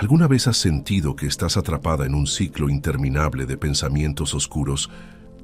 ¿Alguna vez has sentido que estás atrapada en un ciclo interminable de pensamientos oscuros,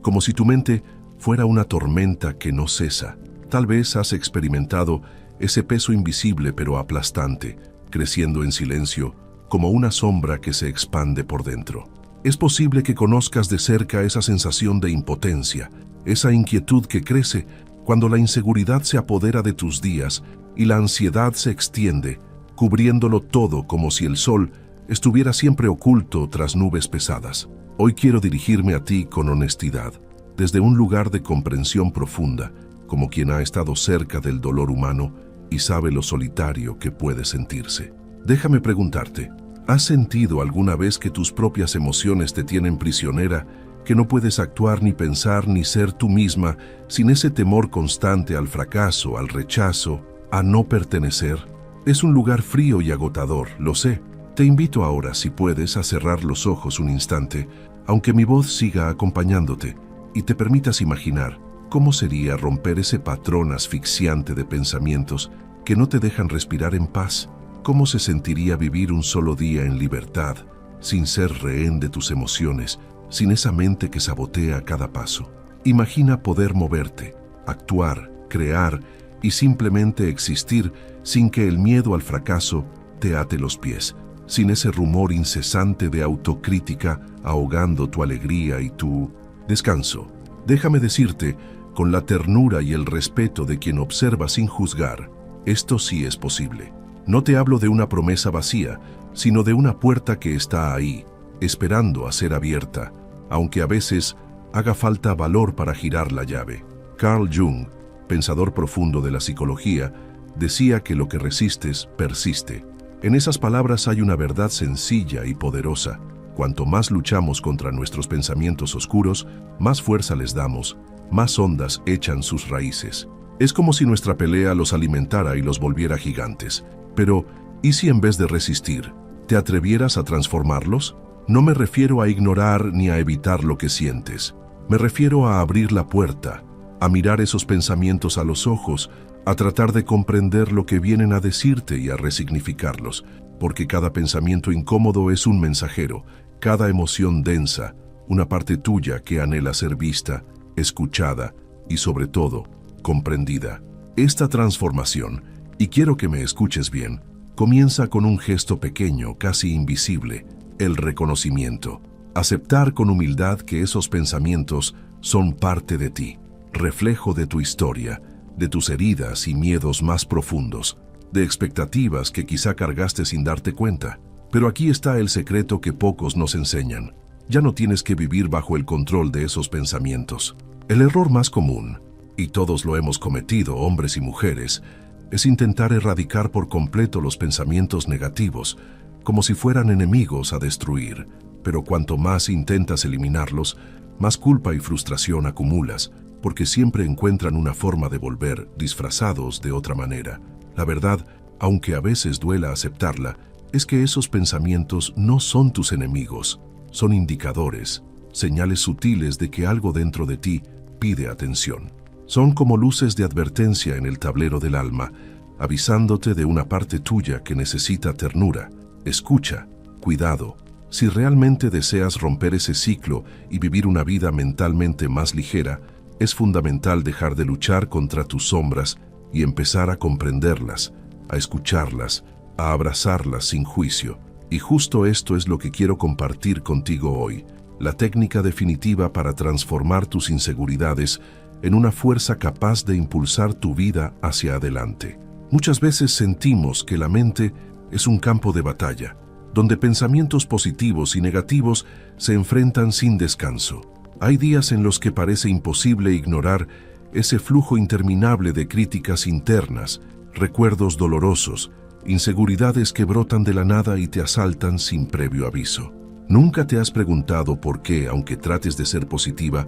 como si tu mente fuera una tormenta que no cesa? Tal vez has experimentado ese peso invisible pero aplastante, creciendo en silencio, como una sombra que se expande por dentro. Es posible que conozcas de cerca esa sensación de impotencia, esa inquietud que crece cuando la inseguridad se apodera de tus días y la ansiedad se extiende, cubriéndolo todo como si el sol estuviera siempre oculto tras nubes pesadas. Hoy quiero dirigirme a ti con honestidad, desde un lugar de comprensión profunda, como quien ha estado cerca del dolor humano y sabe lo solitario que puede sentirse. Déjame preguntarte, ¿has sentido alguna vez que tus propias emociones te tienen prisionera, que no puedes actuar ni pensar ni ser tú misma sin ese temor constante al fracaso, al rechazo, a no pertenecer? Es un lugar frío y agotador, lo sé. Te invito ahora, si puedes, a cerrar los ojos un instante, aunque mi voz siga acompañándote, y te permitas imaginar cómo sería romper ese patrón asfixiante de pensamientos que no te dejan respirar en paz. ¿Cómo se sentiría vivir un solo día en libertad, sin ser rehén de tus emociones, sin esa mente que sabotea cada paso? Imagina poder moverte, actuar, crear y simplemente existir sin que el miedo al fracaso te ate los pies, sin ese rumor incesante de autocrítica ahogando tu alegría y tu descanso. Déjame decirte, con la ternura y el respeto de quien observa sin juzgar, esto sí es posible. No te hablo de una promesa vacía, sino de una puerta que está ahí, esperando a ser abierta, aunque a veces haga falta valor para girar la llave. Carl Jung, pensador profundo de la psicología, decía que lo que resistes, persiste. En esas palabras hay una verdad sencilla y poderosa. Cuanto más luchamos contra nuestros pensamientos oscuros, más fuerza les damos, más ondas echan sus raíces. Es como si nuestra pelea los alimentara y los volviera gigantes. Pero, ¿y si en vez de resistir, te atrevieras a transformarlos? No me refiero a ignorar ni a evitar lo que sientes. Me refiero a abrir la puerta, a mirar esos pensamientos a los ojos, a tratar de comprender lo que vienen a decirte y a resignificarlos, porque cada pensamiento incómodo es un mensajero, cada emoción densa, una parte tuya que anhela ser vista, escuchada y, sobre todo, comprendida. Esta transformación, y quiero que me escuches bien, comienza con un gesto pequeño, casi invisible, el reconocimiento. Aceptar con humildad que esos pensamientos son parte de ti, reflejo de tu historia, de tus heridas y miedos más profundos, de expectativas que quizá cargaste sin darte cuenta. Pero aquí está el secreto que pocos nos enseñan. Ya no tienes que vivir bajo el control de esos pensamientos. El error más común, y todos lo hemos cometido, hombres y mujeres, es intentar erradicar por completo los pensamientos negativos, como si fueran enemigos a destruir. Pero cuanto más intentas eliminarlos, más culpa y frustración acumulas, porque siempre encuentran una forma de volver, disfrazados de otra manera. La verdad, aunque a veces duela aceptarla, es que esos pensamientos no son tus enemigos, son indicadores, señales sutiles de que algo dentro de ti pide atención. Son como luces de advertencia en el tablero del alma, avisándote de una parte tuya que necesita ternura, escucha, cuidado. Si realmente deseas romper ese ciclo y vivir una vida mentalmente más ligera, es fundamental dejar de luchar contra tus sombras y empezar a comprenderlas, a escucharlas, a abrazarlas sin juicio. Y justo esto es lo que quiero compartir contigo hoy, la técnica definitiva para transformar tus inseguridades en una fuerza capaz de impulsar tu vida hacia adelante. Muchas veces sentimos que la mente es un campo de batalla, donde pensamientos positivos y negativos se enfrentan sin descanso. Hay días en los que parece imposible ignorar ese flujo interminable de críticas internas, recuerdos dolorosos, inseguridades que brotan de la nada y te asaltan sin previo aviso. ¿Nunca te has preguntado por qué, aunque trates de ser positiva,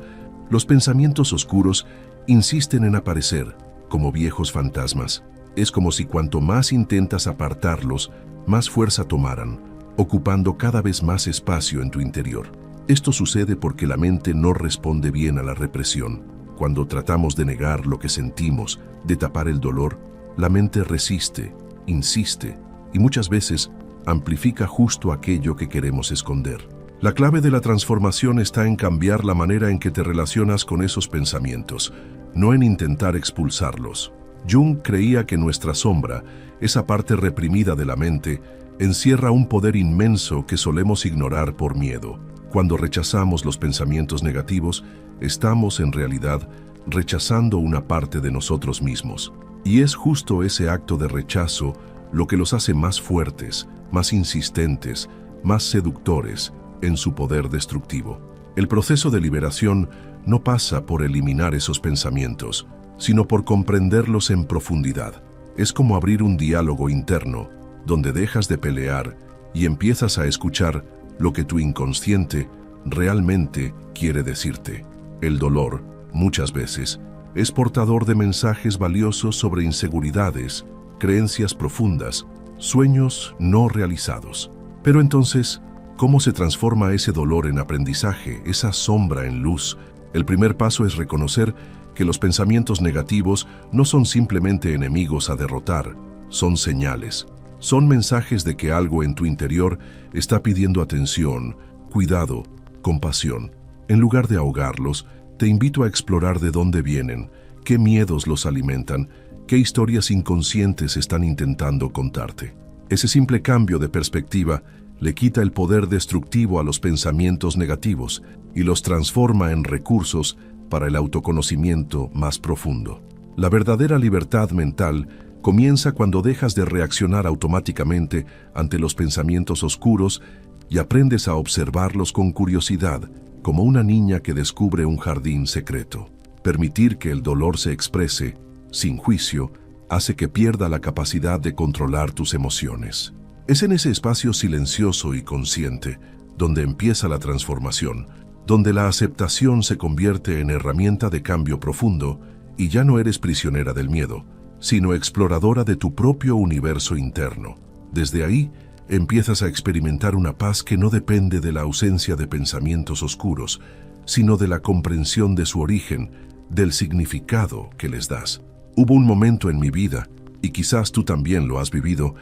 los pensamientos oscuros insisten en aparecer como viejos fantasmas? Es como si cuanto más intentas apartarlos, más fuerza tomaran, ocupando cada vez más espacio en tu interior. Esto sucede porque la mente no responde bien a la represión. Cuando tratamos de negar lo que sentimos, de tapar el dolor, la mente resiste, insiste y muchas veces amplifica justo aquello que queremos esconder. La clave de la transformación está en cambiar la manera en que te relacionas con esos pensamientos, no en intentar expulsarlos. Jung creía que nuestra sombra, esa parte reprimida de la mente, encierra un poder inmenso que solemos ignorar por miedo. Cuando rechazamos los pensamientos negativos, estamos en realidad rechazando una parte de nosotros mismos. Y es justo ese acto de rechazo lo que los hace más fuertes, más insistentes, más seductores en su poder destructivo. El proceso de liberación no pasa por eliminar esos pensamientos, sino por comprenderlos en profundidad. Es como abrir un diálogo interno, donde dejas de pelear y empiezas a escuchar lo que tu inconsciente realmente quiere decirte. El dolor, muchas veces, es portador de mensajes valiosos sobre inseguridades, creencias profundas, sueños no realizados. Pero entonces, ¿cómo se transforma ese dolor en aprendizaje, esa sombra en luz? El primer paso es reconocer que los pensamientos negativos no son simplemente enemigos a derrotar, son señales. Son mensajes de que algo en tu interior está pidiendo atención, cuidado, compasión. En lugar de ahogarlos, te invito a explorar de dónde vienen, qué miedos los alimentan, qué historias inconscientes están intentando contarte. Ese simple cambio de perspectiva le quita el poder destructivo a los pensamientos negativos y los transforma en recursos para el autoconocimiento más profundo. La verdadera libertad mental comienza cuando dejas de reaccionar automáticamente ante los pensamientos oscuros y aprendes a observarlos con curiosidad, como una niña que descubre un jardín secreto. Permitir que el dolor se exprese, sin juicio, hace que pierda la capacidad de controlar tus emociones. Es en ese espacio silencioso y consciente donde empieza la transformación, donde la aceptación se convierte en herramienta de cambio profundo y ya no eres prisionera del miedo, sino exploradora de tu propio universo interno. Desde ahí, empiezas a experimentar una paz que no depende de la ausencia de pensamientos oscuros, sino de la comprensión de su origen, del significado que les das. Hubo un momento en mi vida, y quizás tú también lo has vivido,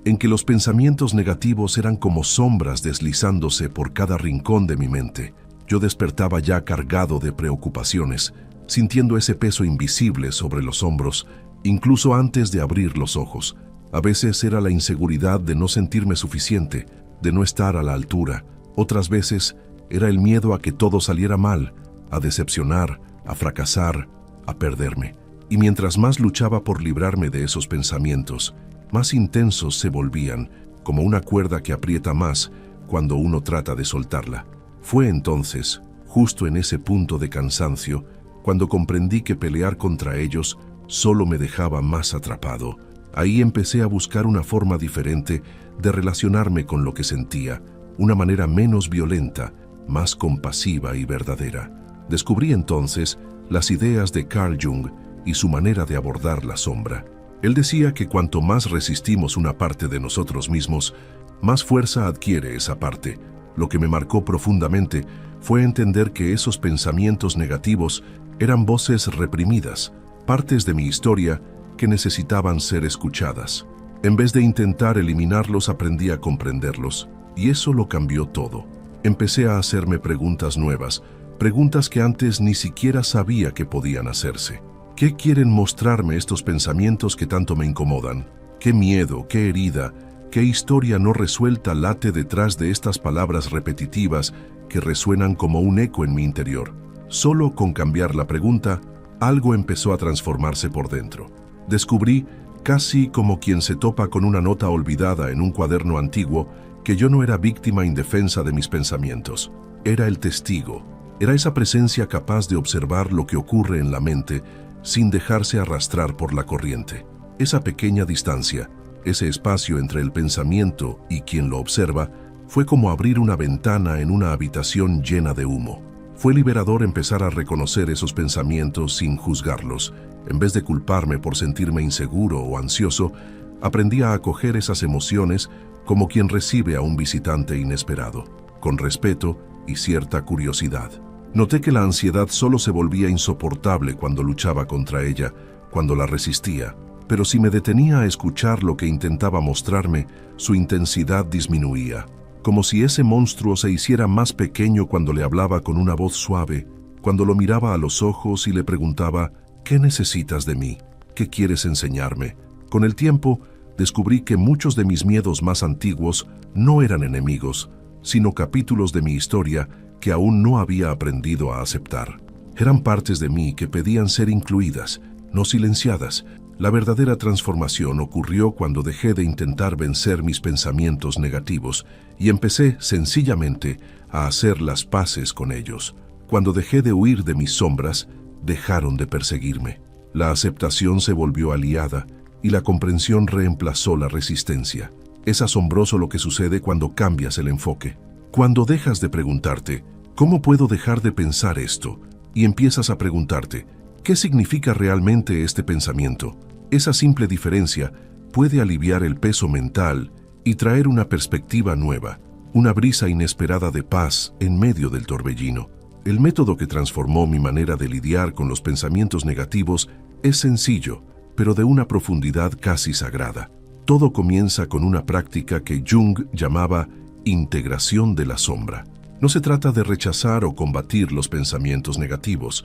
en que los pensamientos negativos eran como sombras deslizándose por cada rincón de mi mente. Yo despertaba ya cargado de preocupaciones, sintiendo ese peso invisible sobre los hombros, incluso antes de abrir los ojos. A veces era la inseguridad de no sentirme suficiente, de no estar a la altura. Otras veces era el miedo a que todo saliera mal, a decepcionar, a fracasar, a perderme. Y mientras más luchaba por librarme de esos pensamientos, más intensos se volvían, como una cuerda que aprieta más cuando uno trata de soltarla. Fue entonces, justo en ese punto de cansancio, cuando comprendí que pelear contra ellos solo me dejaba más atrapado. Ahí empecé a buscar una forma diferente de relacionarme con lo que sentía, una manera menos violenta, más compasiva y verdadera. Descubrí entonces las ideas de Carl Jung y su manera de abordar la sombra. Él decía que cuanto más resistimos una parte de nosotros mismos, más fuerza adquiere esa parte. Lo que me marcó profundamente fue entender que esos pensamientos negativos eran voces reprimidas, partes de mi historia que necesitaban ser escuchadas. En vez de intentar eliminarlos, aprendí a comprenderlos, y eso lo cambió todo. Empecé a hacerme preguntas nuevas, preguntas que antes ni siquiera sabía que podían hacerse. ¿Qué quieren mostrarme estos pensamientos que tanto me incomodan? ¿Qué miedo, qué herida, qué historia no resuelta late detrás de estas palabras repetitivas que resuenan como un eco en mi interior? Solo con cambiar la pregunta, algo empezó a transformarse por dentro. Descubrí, casi como quien se topa con una nota olvidada en un cuaderno antiguo, que yo no era víctima indefensa de mis pensamientos. Era el testigo. Era esa presencia capaz de observar lo que ocurre en la mente sin dejarse arrastrar por la corriente. Esa pequeña distancia, ese espacio entre el pensamiento y quien lo observa, fue como abrir una ventana en una habitación llena de humo. Fue liberador empezar a reconocer esos pensamientos sin juzgarlos. En vez de culparme por sentirme inseguro o ansioso, aprendí a acoger esas emociones como quien recibe a un visitante inesperado, con respeto y cierta curiosidad. Noté que la ansiedad solo se volvía insoportable cuando luchaba contra ella, cuando la resistía. pero si me detenía a escuchar lo que intentaba mostrarme, su intensidad disminuía, como si ese monstruo se hiciera más pequeño cuando le hablaba con una voz suave, cuando lo miraba a los ojos y le preguntaba, ¿qué necesitas de mí? ¿Qué quieres enseñarme? Con el tiempo, descubrí que muchos de mis miedos más antiguos no eran enemigos, sino capítulos de mi historia que aún no había aprendido a aceptar. Eran partes de mí que pedían ser incluidas, no silenciadas. La verdadera transformación ocurrió cuando dejé de intentar vencer mis pensamientos negativos y empecé, sencillamente, a hacer las paces con ellos. Cuando dejé de huir de mis sombras, dejaron de perseguirme. La aceptación se volvió aliada y la comprensión reemplazó la resistencia. Es asombroso lo que sucede cuando cambias el enfoque. Cuando dejas de preguntarte, ¿cómo puedo dejar de pensar esto? Y empiezas a preguntarte, ¿qué significa realmente este pensamiento? Esa simple diferencia puede aliviar el peso mental y traer una perspectiva nueva, una brisa inesperada de paz en medio del torbellino. El método que transformó mi manera de lidiar con los pensamientos negativos es sencillo, pero de una profundidad casi sagrada. Todo comienza con una práctica que Jung llamaba integración de la sombra. No se trata de rechazar o combatir los pensamientos negativos,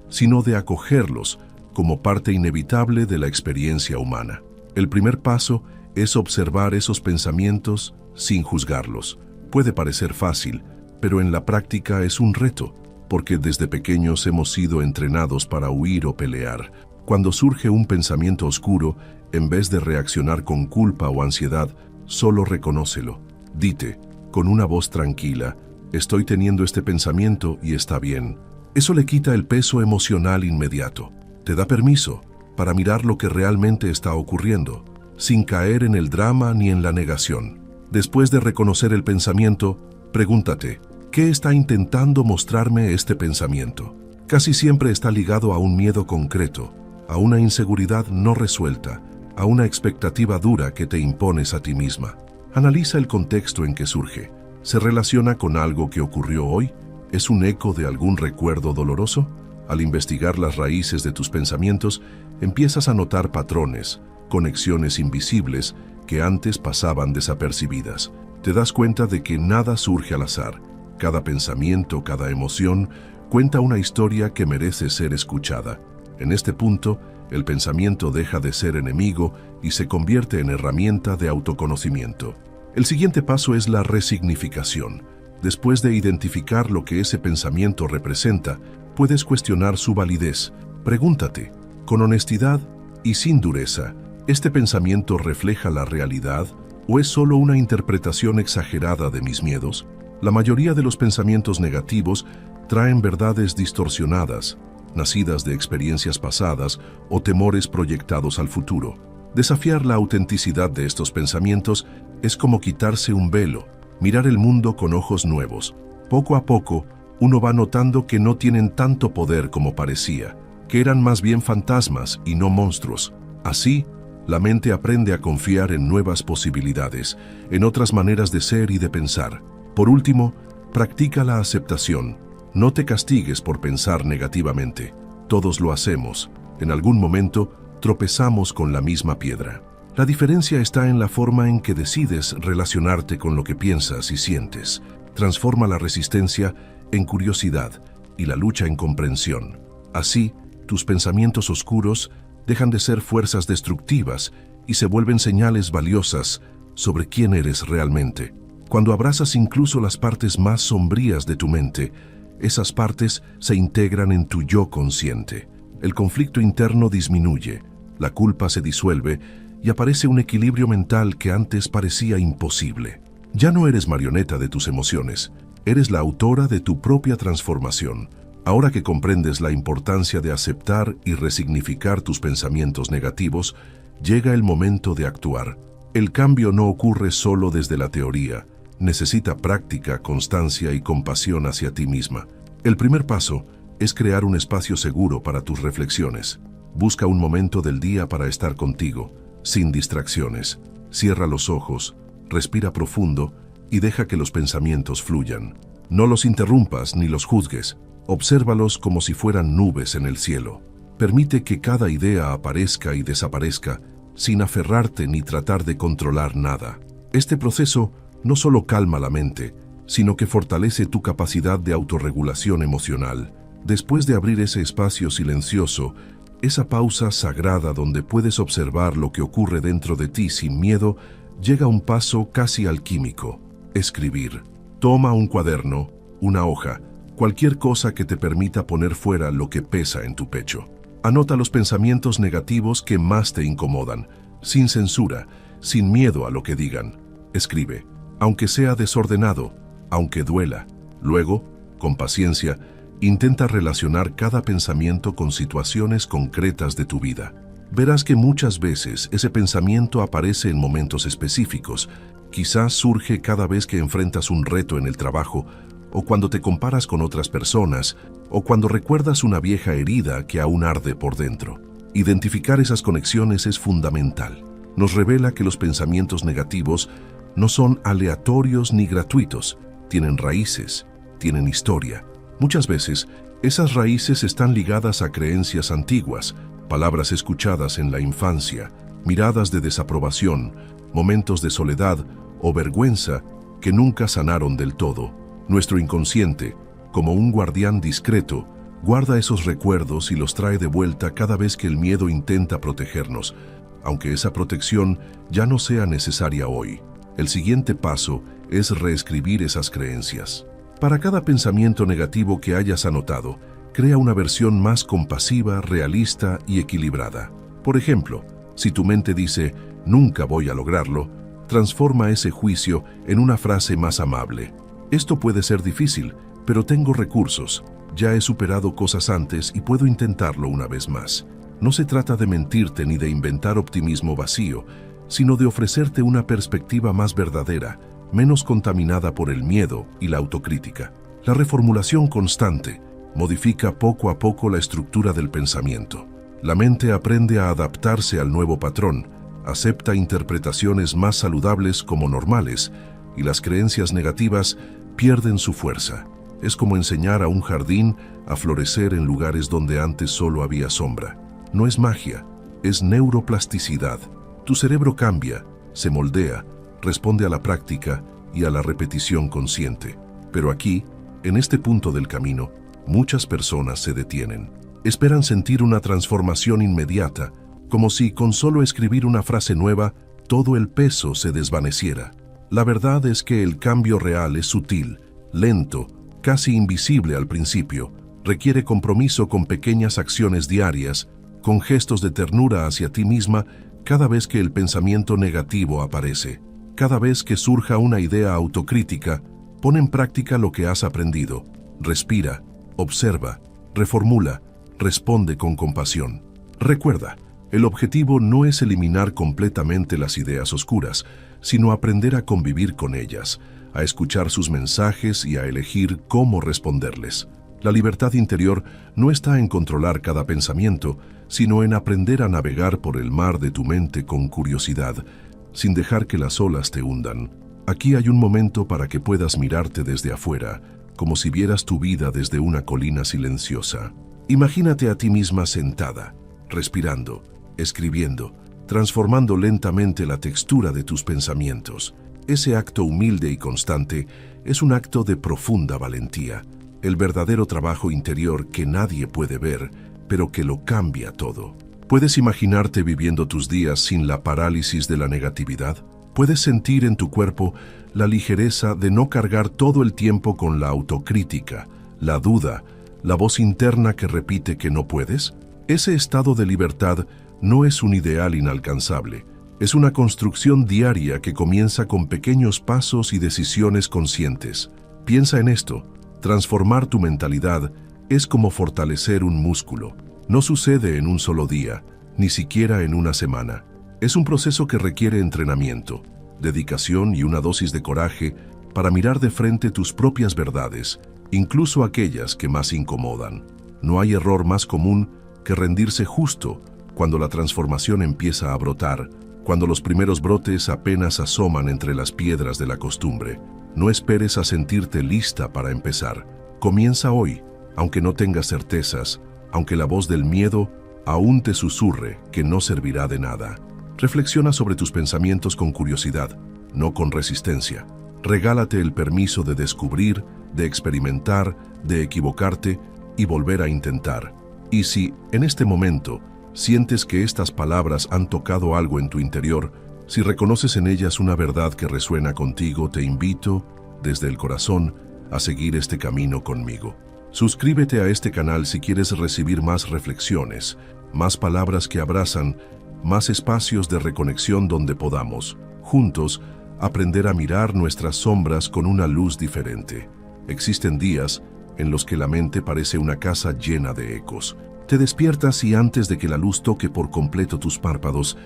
sino de acogerlos como parte inevitable de la experiencia humana. El primer paso es observar esos pensamientos sin juzgarlos. Puede parecer fácil, pero en la práctica es un reto, porque desde pequeños hemos sido entrenados para huir o pelear. Cuando surge un pensamiento oscuro, en vez de reaccionar con culpa o ansiedad, solo reconócelo. Dite, con una voz tranquila, estoy teniendo este pensamiento y está bien. Eso le quita el peso emocional inmediato. Te da permiso para mirar lo que realmente está ocurriendo, sin caer en el drama ni en la negación. Después de reconocer el pensamiento, pregúntate, ¿qué está intentando mostrarme este pensamiento? Casi siempre está ligado a un miedo concreto, a una inseguridad no resuelta, a una expectativa dura que te impones a ti misma. Analiza el contexto en que surge. ¿Se relaciona con algo que ocurrió hoy? ¿Es un eco de algún recuerdo doloroso? Al investigar las raíces de tus pensamientos, empiezas a notar patrones, conexiones invisibles que antes pasaban desapercibidas. Te das cuenta de que nada surge al azar. Cada pensamiento, cada emoción, cuenta una historia que merece ser escuchada. En este punto, el pensamiento deja de ser enemigo y se convierte en herramienta de autoconocimiento. El siguiente paso es la resignificación. Después de identificar lo que ese pensamiento representa, puedes cuestionar su validez. Pregúntate, con honestidad y sin dureza, ¿este pensamiento refleja la realidad o es solo una interpretación exagerada de mis miedos? La mayoría de los pensamientos negativos traen verdades distorsionadas, nacidas de experiencias pasadas o temores proyectados al futuro. Desafiar la autenticidad de estos pensamientos es como quitarse un velo, mirar el mundo con ojos nuevos. Poco a poco, uno va notando que no tienen tanto poder como parecía, que eran más bien fantasmas y no monstruos. Así, la mente aprende a confiar en nuevas posibilidades, en otras maneras de ser y de pensar. Por último, practica la aceptación. No te castigues por pensar negativamente. Todos lo hacemos. En algún momento, tropezamos con la misma piedra. La diferencia está en la forma en que decides relacionarte con lo que piensas y sientes. Transforma la resistencia en curiosidad y la lucha en comprensión. Así, tus pensamientos oscuros dejan de ser fuerzas destructivas y se vuelven señales valiosas sobre quién eres realmente. Cuando abrazas incluso las partes más sombrías de tu mente, esas partes se integran en tu yo consciente. El conflicto interno disminuye, la culpa se disuelve y aparece un equilibrio mental que antes parecía imposible. Ya no eres marioneta de tus emociones, eres la autora de tu propia transformación. Ahora que comprendes la importancia de aceptar y resignificar tus pensamientos negativos, llega el momento de actuar. El cambio no ocurre solo desde la teoría, necesita práctica, constancia y compasión hacia ti misma. El primer paso es crear un espacio seguro para tus reflexiones. Busca un momento del día para estar contigo, sin distracciones. Cierra los ojos, respira profundo y deja que los pensamientos fluyan. No los interrumpas ni los juzgues. Obsérvalos como si fueran nubes en el cielo. Permite que cada idea aparezca y desaparezca sin aferrarte ni tratar de controlar nada. Este proceso no solo calma la mente, sino que fortalece tu capacidad de autorregulación emocional. Después de abrir ese espacio silencioso, esa pausa sagrada donde puedes observar lo que ocurre dentro de ti sin miedo, llega un paso casi alquímico: escribir. Toma un cuaderno, una hoja, cualquier cosa que te permita poner fuera lo que pesa en tu pecho. Anota los pensamientos negativos que más te incomodan, sin censura, sin miedo a lo que digan. Escribe, aunque sea desordenado, aunque duela. Luego, con paciencia, intenta relacionar cada pensamiento con situaciones concretas de tu vida. Verás que muchas veces ese pensamiento aparece en momentos específicos. Quizás surge cada vez que enfrentas un reto en el trabajo, o cuando te comparas con otras personas, o cuando recuerdas una vieja herida que aún arde por dentro. Identificar esas conexiones es fundamental. Nos revela que los pensamientos negativos no son aleatorios ni gratuitos, tienen raíces, tienen historia. Muchas veces, esas raíces están ligadas a creencias antiguas, palabras escuchadas en la infancia, miradas de desaprobación, momentos de soledad o vergüenza que nunca sanaron del todo. Nuestro inconsciente, como un guardián discreto, guarda esos recuerdos y los trae de vuelta cada vez que el miedo intenta protegernos, aunque esa protección ya no sea necesaria hoy. El siguiente paso es reescribir esas creencias. Para cada pensamiento negativo que hayas anotado, crea una versión más compasiva, realista y equilibrada. Por ejemplo, si tu mente dice, "nunca voy a lograrlo", transforma ese juicio en una frase más amable. "Esto puede ser difícil, pero tengo recursos. Ya he superado cosas antes y puedo intentarlo una vez más". No se trata de mentirte ni de inventar optimismo vacío, sino de ofrecerte una perspectiva más verdadera, menos contaminada por el miedo y la autocrítica. La reformulación constante modifica poco a poco la estructura del pensamiento. La mente aprende a adaptarse al nuevo patrón, acepta interpretaciones más saludables como normales, y las creencias negativas pierden su fuerza. Es como enseñar a un jardín a florecer en lugares donde antes solo había sombra. No es magia, es neuroplasticidad. Tu cerebro cambia, se moldea, responde a la práctica y a la repetición consciente. Pero aquí, en este punto del camino, muchas personas se detienen. Esperan sentir una transformación inmediata, como si con solo escribir una frase nueva, todo el peso se desvaneciera. La verdad es que el cambio real es sutil, lento, casi invisible al principio. Requiere compromiso con pequeñas acciones diarias, con gestos de ternura hacia ti misma cada vez que el pensamiento negativo aparece. Cada vez que surja una idea autocrítica, pon en práctica lo que has aprendido. Respira, observa, reformula, responde con compasión. Recuerda, el objetivo no es eliminar completamente las ideas oscuras, sino aprender a convivir con ellas, a escuchar sus mensajes y a elegir cómo responderles. La libertad interior no está en controlar cada pensamiento, sino en aprender a navegar por el mar de tu mente con curiosidad, sin dejar que las olas te hundan. Aquí hay un momento para que puedas mirarte desde afuera, como si vieras tu vida desde una colina silenciosa. Imagínate a ti misma sentada, respirando, escribiendo, transformando lentamente la textura de tus pensamientos. Ese acto humilde y constante es un acto de profunda valentía, el verdadero trabajo interior que nadie puede ver, pero que lo cambia todo. ¿Puedes imaginarte viviendo tus días sin la parálisis de la negatividad? ¿Puedes sentir en tu cuerpo la ligereza de no cargar todo el tiempo con la autocrítica, la duda, la voz interna que repite que no puedes? Ese estado de libertad no es un ideal inalcanzable, es una construcción diaria que comienza con pequeños pasos y decisiones conscientes. Piensa en esto, transformar tu mentalidad es como fortalecer un músculo. No sucede en un solo día, ni siquiera en una semana. Es un proceso que requiere entrenamiento, dedicación y una dosis de coraje para mirar de frente tus propias verdades, incluso aquellas que más incomodan. No hay error más común que rendirse justo cuando la transformación empieza a brotar, cuando los primeros brotes apenas asoman entre las piedras de la costumbre. No esperes a sentirte lista para empezar. Comienza hoy, aunque no tengas certezas, aunque la voz del miedo aún te susurre que no servirá de nada. Reflexiona sobre tus pensamientos con curiosidad, no con resistencia. Regálate el permiso de descubrir, de experimentar, de equivocarte y volver a intentar. Y si, en este momento, sientes que estas palabras han tocado algo en tu interior, si reconoces en ellas una verdad que resuena contigo, te invito, desde el corazón, a seguir este camino conmigo. Suscríbete a este canal si quieres recibir más reflexiones, más palabras que abrazan, más espacios de reconexión donde podamos, juntos, aprender a mirar nuestras sombras con una luz diferente. Existen días en los que la mente parece una casa llena de ecos. Te despiertas y antes de que la luz toque por completo tus párpados,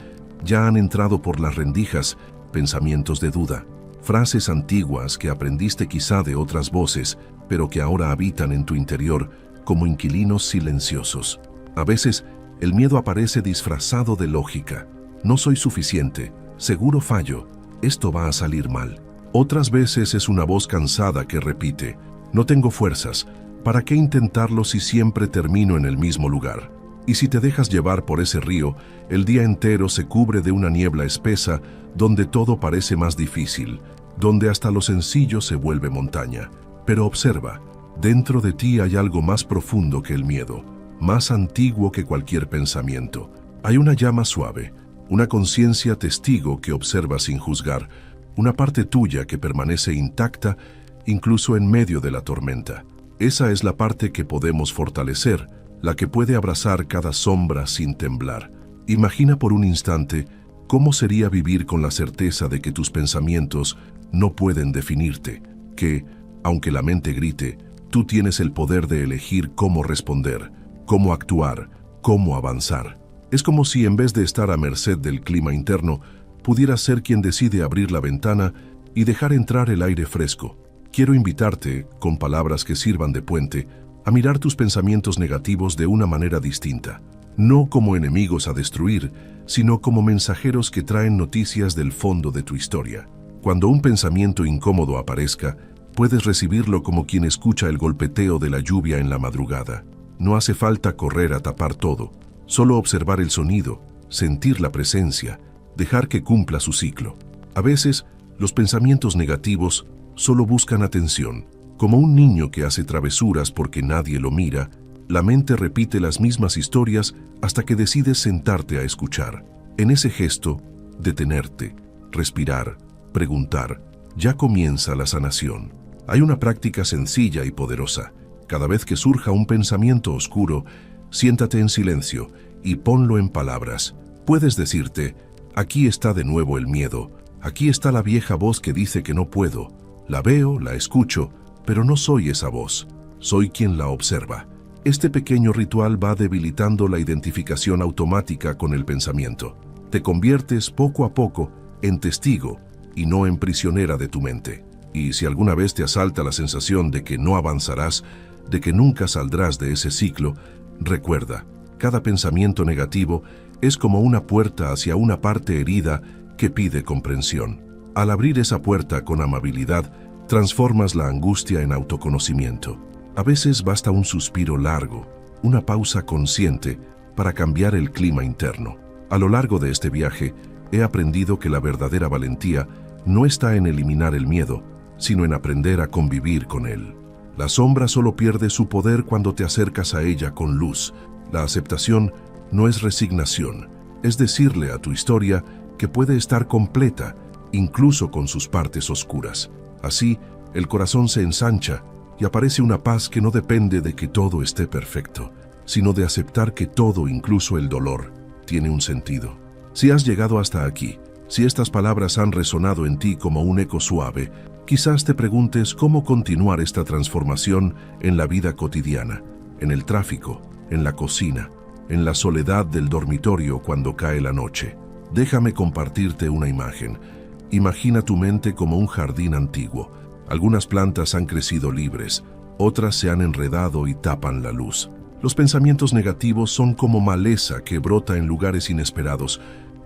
ya han entrado por las rendijas pensamientos de duda, frases antiguas que aprendiste quizá de otras voces, pero que ahora habitan en tu interior como inquilinos silenciosos. A veces, el miedo aparece disfrazado de lógica. No soy suficiente, seguro fallo, esto va a salir mal. Otras veces es una voz cansada que repite, no tengo fuerzas, ¿para qué intentarlo si siempre termino en el mismo lugar? Y si te dejas llevar por ese río, el día entero se cubre de una niebla espesa donde todo parece más difícil, donde hasta lo sencillo se vuelve montaña. Pero observa, dentro de ti hay algo más profundo que el miedo, más antiguo que cualquier pensamiento. Hay una llama suave, una conciencia testigo que observa sin juzgar, una parte tuya que permanece intacta incluso en medio de la tormenta. Esa es la parte que podemos fortalecer, la que puede abrazar cada sombra sin temblar. Imagina por un instante cómo sería vivir con la certeza de que tus pensamientos no pueden definirte, que, aunque la mente grite, tú tienes el poder de elegir cómo responder, cómo actuar, cómo avanzar. Es como si en vez de estar a merced del clima interno, pudieras ser quien decide abrir la ventana y dejar entrar el aire fresco. Quiero invitarte, con palabras que sirvan de puente, a mirar tus pensamientos negativos de una manera distinta. No como enemigos a destruir, sino como mensajeros que traen noticias del fondo de tu historia. Cuando un pensamiento incómodo aparezca, puedes recibirlo como quien escucha el golpeteo de la lluvia en la madrugada. No hace falta correr a tapar todo, solo observar el sonido, sentir la presencia, dejar que cumpla su ciclo. A veces, los pensamientos negativos solo buscan atención. Como un niño que hace travesuras porque nadie lo mira, la mente repite las mismas historias hasta que decides sentarte a escuchar. En ese gesto, detenerte, respirar, preguntar, ya comienza la sanación. Hay una práctica sencilla y poderosa. Cada vez que surja un pensamiento oscuro, siéntate en silencio y ponlo en palabras. Puedes decirte, aquí está de nuevo el miedo, aquí está la vieja voz que dice que no puedo. La veo, la escucho, pero no soy esa voz, soy quien la observa. Este pequeño ritual va debilitando la identificación automática con el pensamiento. Te conviertes poco a poco en testigo y no en prisionera de tu mente. Y si alguna vez te asalta la sensación de que no avanzarás, de que nunca saldrás de ese ciclo, recuerda, cada pensamiento negativo es como una puerta hacia una parte herida que pide comprensión. Al abrir esa puerta con amabilidad, transformas la angustia en autoconocimiento. A veces basta un suspiro largo, una pausa consciente para cambiar el clima interno. A lo largo de este viaje, he aprendido que la verdadera valentía no está en eliminar el miedo, sino en aprender a convivir con él. La sombra solo pierde su poder cuando te acercas a ella con luz. La aceptación no es resignación, es decirle a tu historia que puede estar completa, incluso con sus partes oscuras. Así, el corazón se ensancha y aparece una paz que no depende de que todo esté perfecto, sino de aceptar que todo, incluso el dolor, tiene un sentido. Si has llegado hasta aquí, si estas palabras han resonado en ti como un eco suave, quizás te preguntes cómo continuar esta transformación en la vida cotidiana, en el tráfico, en la cocina, en la soledad del dormitorio cuando cae la noche. Déjame compartirte una imagen. Imagina tu mente como un jardín antiguo. Algunas plantas han crecido libres, otras se han enredado y tapan la luz. Los pensamientos negativos son como maleza que brota en lugares inesperados,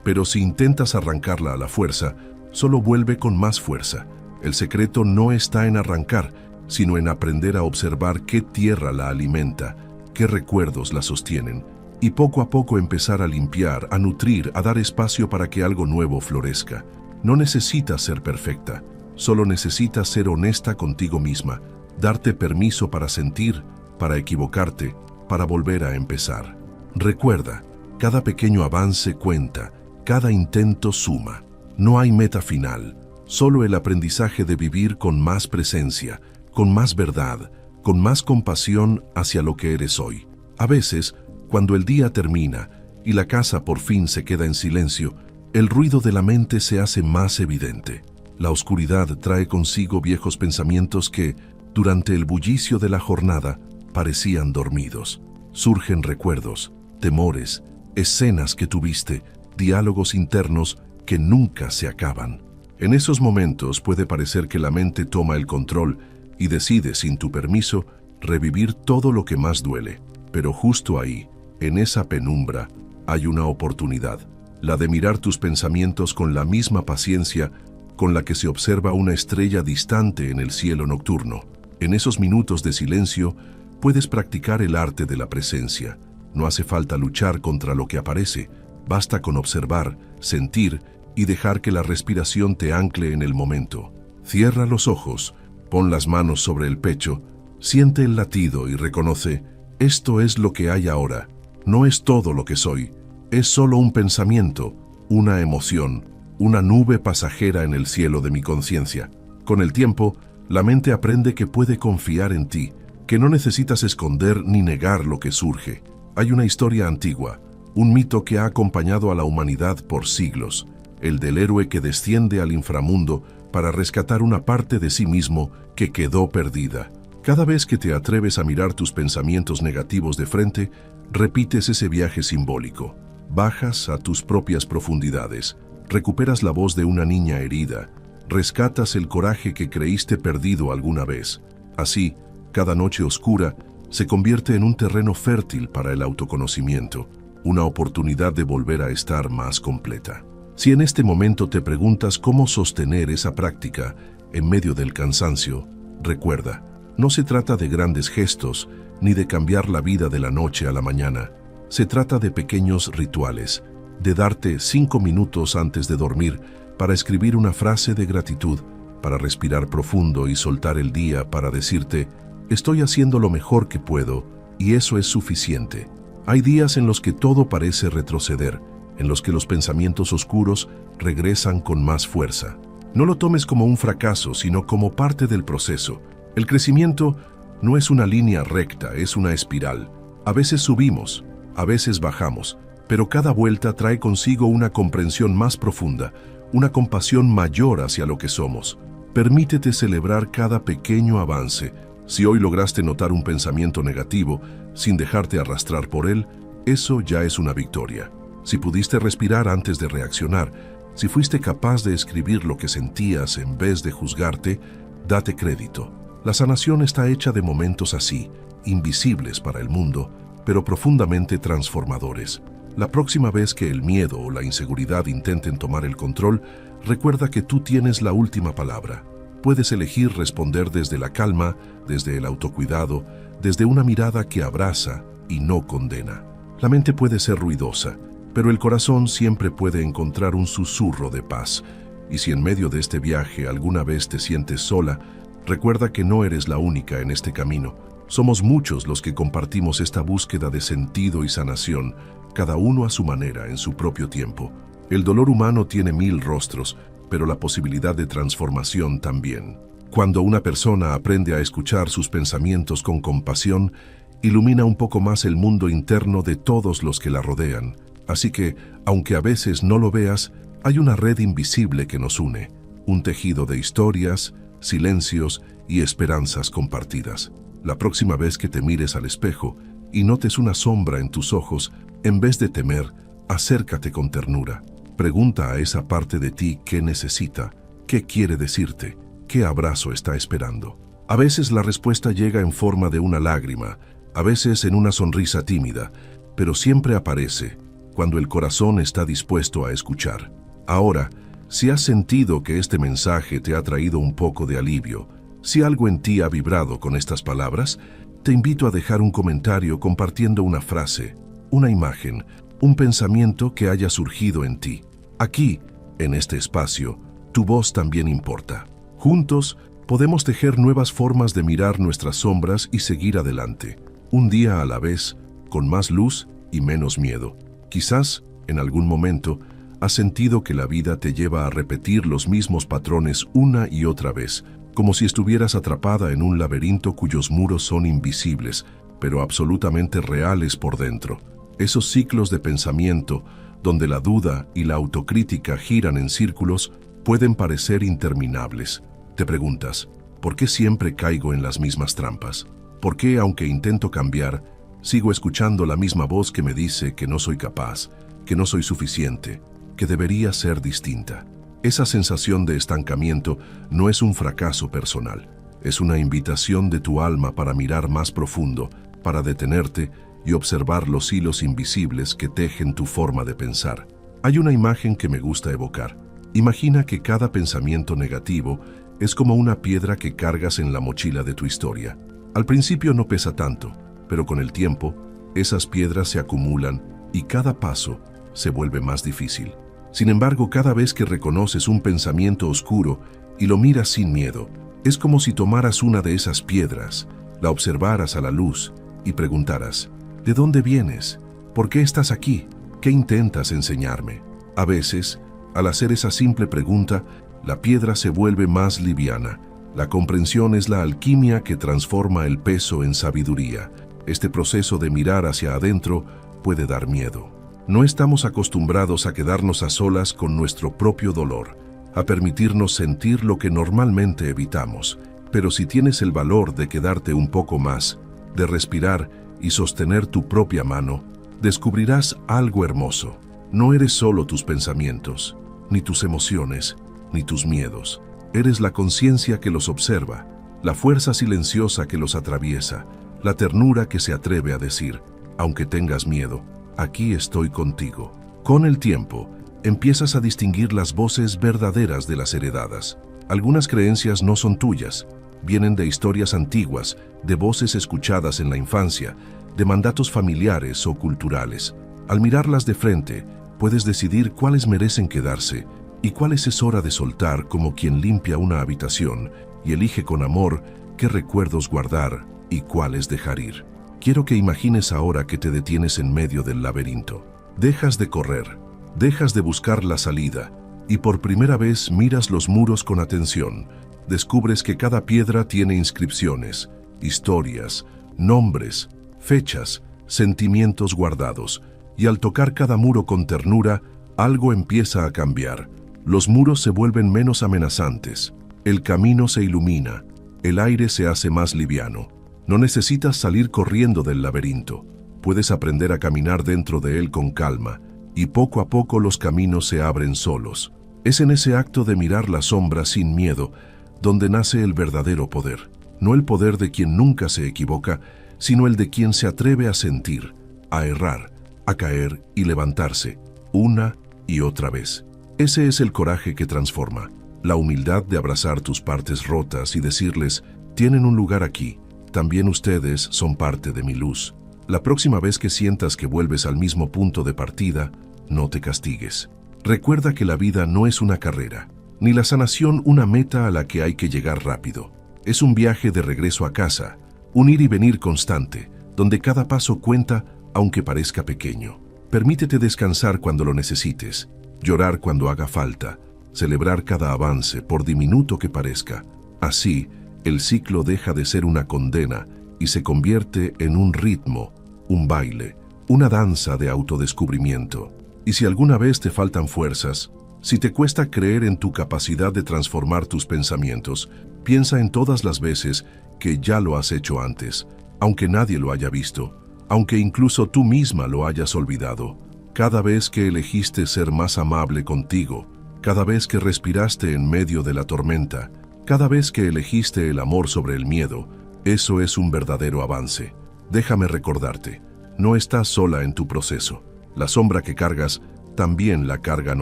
pero si intentas arrancarla a la fuerza, solo vuelve con más fuerza. El secreto no está en arrancar, sino en aprender a observar qué tierra la alimenta, qué recuerdos la sostienen, y poco a poco empezar a limpiar, a nutrir, a dar espacio para que algo nuevo florezca. No necesitas ser perfecta, solo necesitas ser honesta contigo misma, darte permiso para sentir, para equivocarte, para volver a empezar. Recuerda, cada pequeño avance cuenta, cada intento suma. No hay meta final, solo el aprendizaje de vivir con más presencia, con más verdad, con más compasión hacia lo que eres hoy. A veces, cuando el día termina y la casa por fin se queda en silencio, el ruido de la mente se hace más evidente. La oscuridad trae consigo viejos pensamientos que, durante el bullicio de la jornada, parecían dormidos. Surgen recuerdos, temores, escenas que tuviste, diálogos internos que nunca se acaban. En esos momentos puede parecer que la mente toma el control y decide, sin tu permiso, revivir todo lo que más duele. Pero justo ahí, en esa penumbra, hay una oportunidad, la de mirar tus pensamientos con la misma paciencia con la que se observa una estrella distante en el cielo nocturno. En esos minutos de silencio, puedes practicar el arte de la presencia. No hace falta luchar contra lo que aparece, basta con observar, sentir y dejar que la respiración te ancle en el momento. Cierra los ojos, pon las manos sobre el pecho, siente el latido y reconoce: esto es lo que hay ahora, no es todo lo que soy, es solo un pensamiento, una emoción, una nube pasajera en el cielo de mi conciencia. Con el tiempo, la mente aprende que puede confiar en ti, que no necesitas esconder ni negar lo que surge. Hay una historia antigua, un mito que ha acompañado a la humanidad por siglos, el del héroe que desciende al inframundo para rescatar una parte de sí mismo que quedó perdida. Cada vez que te atreves a mirar tus pensamientos negativos de frente, repites ese viaje simbólico. Bajas a tus propias profundidades, recuperas la voz de una niña herida, rescatas el coraje que creíste perdido alguna vez. Así, cada noche oscura se convierte en un terreno fértil para el autoconocimiento, una oportunidad de volver a estar más completa. Si en este momento te preguntas cómo sostener esa práctica en medio del cansancio, recuerda, no se trata de grandes gestos ni de cambiar la vida de la noche a la mañana. Se trata de pequeños rituales, de darte 5 minutos antes de dormir para escribir una frase de gratitud, para respirar profundo y soltar el día para decirte: estoy haciendo lo mejor que puedo y eso es suficiente. Hay días en los que todo parece retroceder, en los que los pensamientos oscuros regresan con más fuerza. No lo tomes como un fracaso, sino como parte del proceso. El crecimiento no es una línea recta, es una espiral. A veces subimos, a veces bajamos, pero cada vuelta trae consigo una comprensión más profunda, una compasión mayor hacia lo que somos. Permítete celebrar cada pequeño avance. Si hoy lograste notar un pensamiento negativo, sin dejarte arrastrar por él, eso ya es una victoria. Si pudiste respirar antes de reaccionar, si fuiste capaz de escribir lo que sentías en vez de juzgarte, date crédito. La sanación está hecha de momentos así, invisibles para el mundo, pero profundamente transformadores. La próxima vez que el miedo o la inseguridad intenten tomar el control, recuerda que tú tienes la última palabra. Puedes elegir responder desde la calma, desde el autocuidado, desde una mirada que abraza y no condena. La mente puede ser ruidosa, pero el corazón siempre puede encontrar un susurro de paz. Y si en medio de este viaje alguna vez te sientes sola, recuerda que no eres la única en este camino. Somos muchos los que compartimos esta búsqueda de sentido y sanación, cada uno a su manera, en su propio tiempo. El dolor humano tiene 1000 rostros, pero la posibilidad de transformación también. Cuando una persona aprende a escuchar sus pensamientos con compasión, ilumina un poco más el mundo interno de todos los que la rodean. Así que, aunque a veces no lo veas, hay una red invisible que nos une, un tejido de historias, silencios y esperanzas compartidas. La próxima vez que te mires al espejo y notes una sombra en tus ojos, en vez de temer, acércate con ternura. Pregunta a esa parte de ti qué necesita, qué quiere decirte, qué abrazo está esperando. A veces la respuesta llega en forma de una lágrima, a veces en una sonrisa tímida, pero siempre aparece cuando el corazón está dispuesto a escuchar. Ahora, si has sentido que este mensaje te ha traído un poco de alivio, si algo en ti ha vibrado con estas palabras, te invito a dejar un comentario compartiendo una frase, una imagen, un pensamiento que haya surgido en ti. Aquí, en este espacio, tu voz también importa. Juntos, podemos tejer nuevas formas de mirar nuestras sombras y seguir adelante, un día a la vez, con más luz y menos miedo. Quizás, en algún momento, has sentido que la vida te lleva a repetir los mismos patrones una y otra vez, como si estuvieras atrapada en un laberinto cuyos muros son invisibles, pero absolutamente reales por dentro. Esos ciclos de pensamiento, donde la duda y la autocrítica giran en círculos, pueden parecer interminables. Te preguntas, ¿por qué siempre caigo en las mismas trampas? ¿Por qué, aunque intento cambiar, sigo escuchando la misma voz que me dice que no soy capaz, que no soy suficiente, que debería ser distinta? Esa sensación de estancamiento no es un fracaso personal, es una invitación de tu alma para mirar más profundo, para detenerte y observar los hilos invisibles que tejen tu forma de pensar. Hay una imagen que me gusta evocar. Imagina que cada pensamiento negativo es como una piedra que cargas en la mochila de tu historia. Al principio no pesa tanto, pero con el tiempo, esas piedras se acumulan y cada paso se vuelve más difícil. Sin embargo, cada vez que reconoces un pensamiento oscuro y lo miras sin miedo, es como si tomaras una de esas piedras, la observaras a la luz y preguntaras, ¿de dónde vienes? ¿Por qué estás aquí? ¿Qué intentas enseñarme? A veces, al hacer esa simple pregunta, la piedra se vuelve más liviana. La comprensión es la alquimia que transforma el peso en sabiduría. Este proceso de mirar hacia adentro puede dar miedo. No estamos acostumbrados a quedarnos a solas con nuestro propio dolor, a permitirnos sentir lo que normalmente evitamos. Pero si tienes el valor de quedarte un poco más, de respirar y sostener tu propia mano, descubrirás algo hermoso. No eres solo tus pensamientos, ni tus emociones, ni tus miedos. Eres la conciencia que los observa, la fuerza silenciosa que los atraviesa, la ternura que se atreve a decir, aunque tengas miedo, aquí estoy contigo. Con el tiempo, empiezas a distinguir las voces verdaderas de las heredadas. Algunas creencias no son tuyas, vienen de historias antiguas, de voces escuchadas en la infancia, de mandatos familiares o culturales. Al mirarlas de frente, puedes decidir cuáles merecen quedarse y cuáles es hora de soltar, como quien limpia una habitación y elige con amor qué recuerdos guardar y cuáles dejar ir. Quiero que imagines ahora que te detienes en medio del laberinto. Dejas de correr, dejas de buscar la salida y por primera vez miras los muros con atención. Descubres que cada piedra tiene inscripciones, historias, nombres, fechas, sentimientos guardados, y al tocar cada muro con ternura, algo empieza a cambiar. Los muros se vuelven menos amenazantes, el camino se ilumina, el aire se hace más liviano. No necesitas salir corriendo del laberinto, puedes aprender a caminar dentro de él con calma, y poco a poco los caminos se abren solos. Es en ese acto de mirar la sombra sin miedo donde nace el verdadero poder. No el poder de quien nunca se equivoca, sino el de quien se atreve a sentir, a errar, a caer y levantarse, una y otra vez. Ese es el coraje que transforma, la humildad de abrazar tus partes rotas y decirles, tienen un lugar aquí, también ustedes son parte de mi luz. La próxima vez que sientas que vuelves al mismo punto de partida, no te castigues. Recuerda que la vida no es una carrera, ni la sanación una meta a la que hay que llegar rápido. Es un viaje de regreso a casa, un ir y venir constante, donde cada paso cuenta aunque parezca pequeño. Permítete descansar cuando lo necesites, llorar cuando haga falta, celebrar cada avance, por diminuto que parezca. Así, el ciclo deja de ser una condena y se convierte en un ritmo, un baile, una danza de autodescubrimiento. Y si alguna vez te faltan fuerzas, si te cuesta creer en tu capacidad de transformar tus pensamientos, piensa en todas las veces que ya lo has hecho antes, aunque nadie lo haya visto, aunque incluso tú misma lo hayas olvidado. Cada vez que elegiste ser más amable contigo, cada vez que respiraste en medio de la tormenta, cada vez que elegiste el amor sobre el miedo, eso es un verdadero avance. Déjame recordarte, no estás sola en tu proceso. La sombra que cargas también la cargan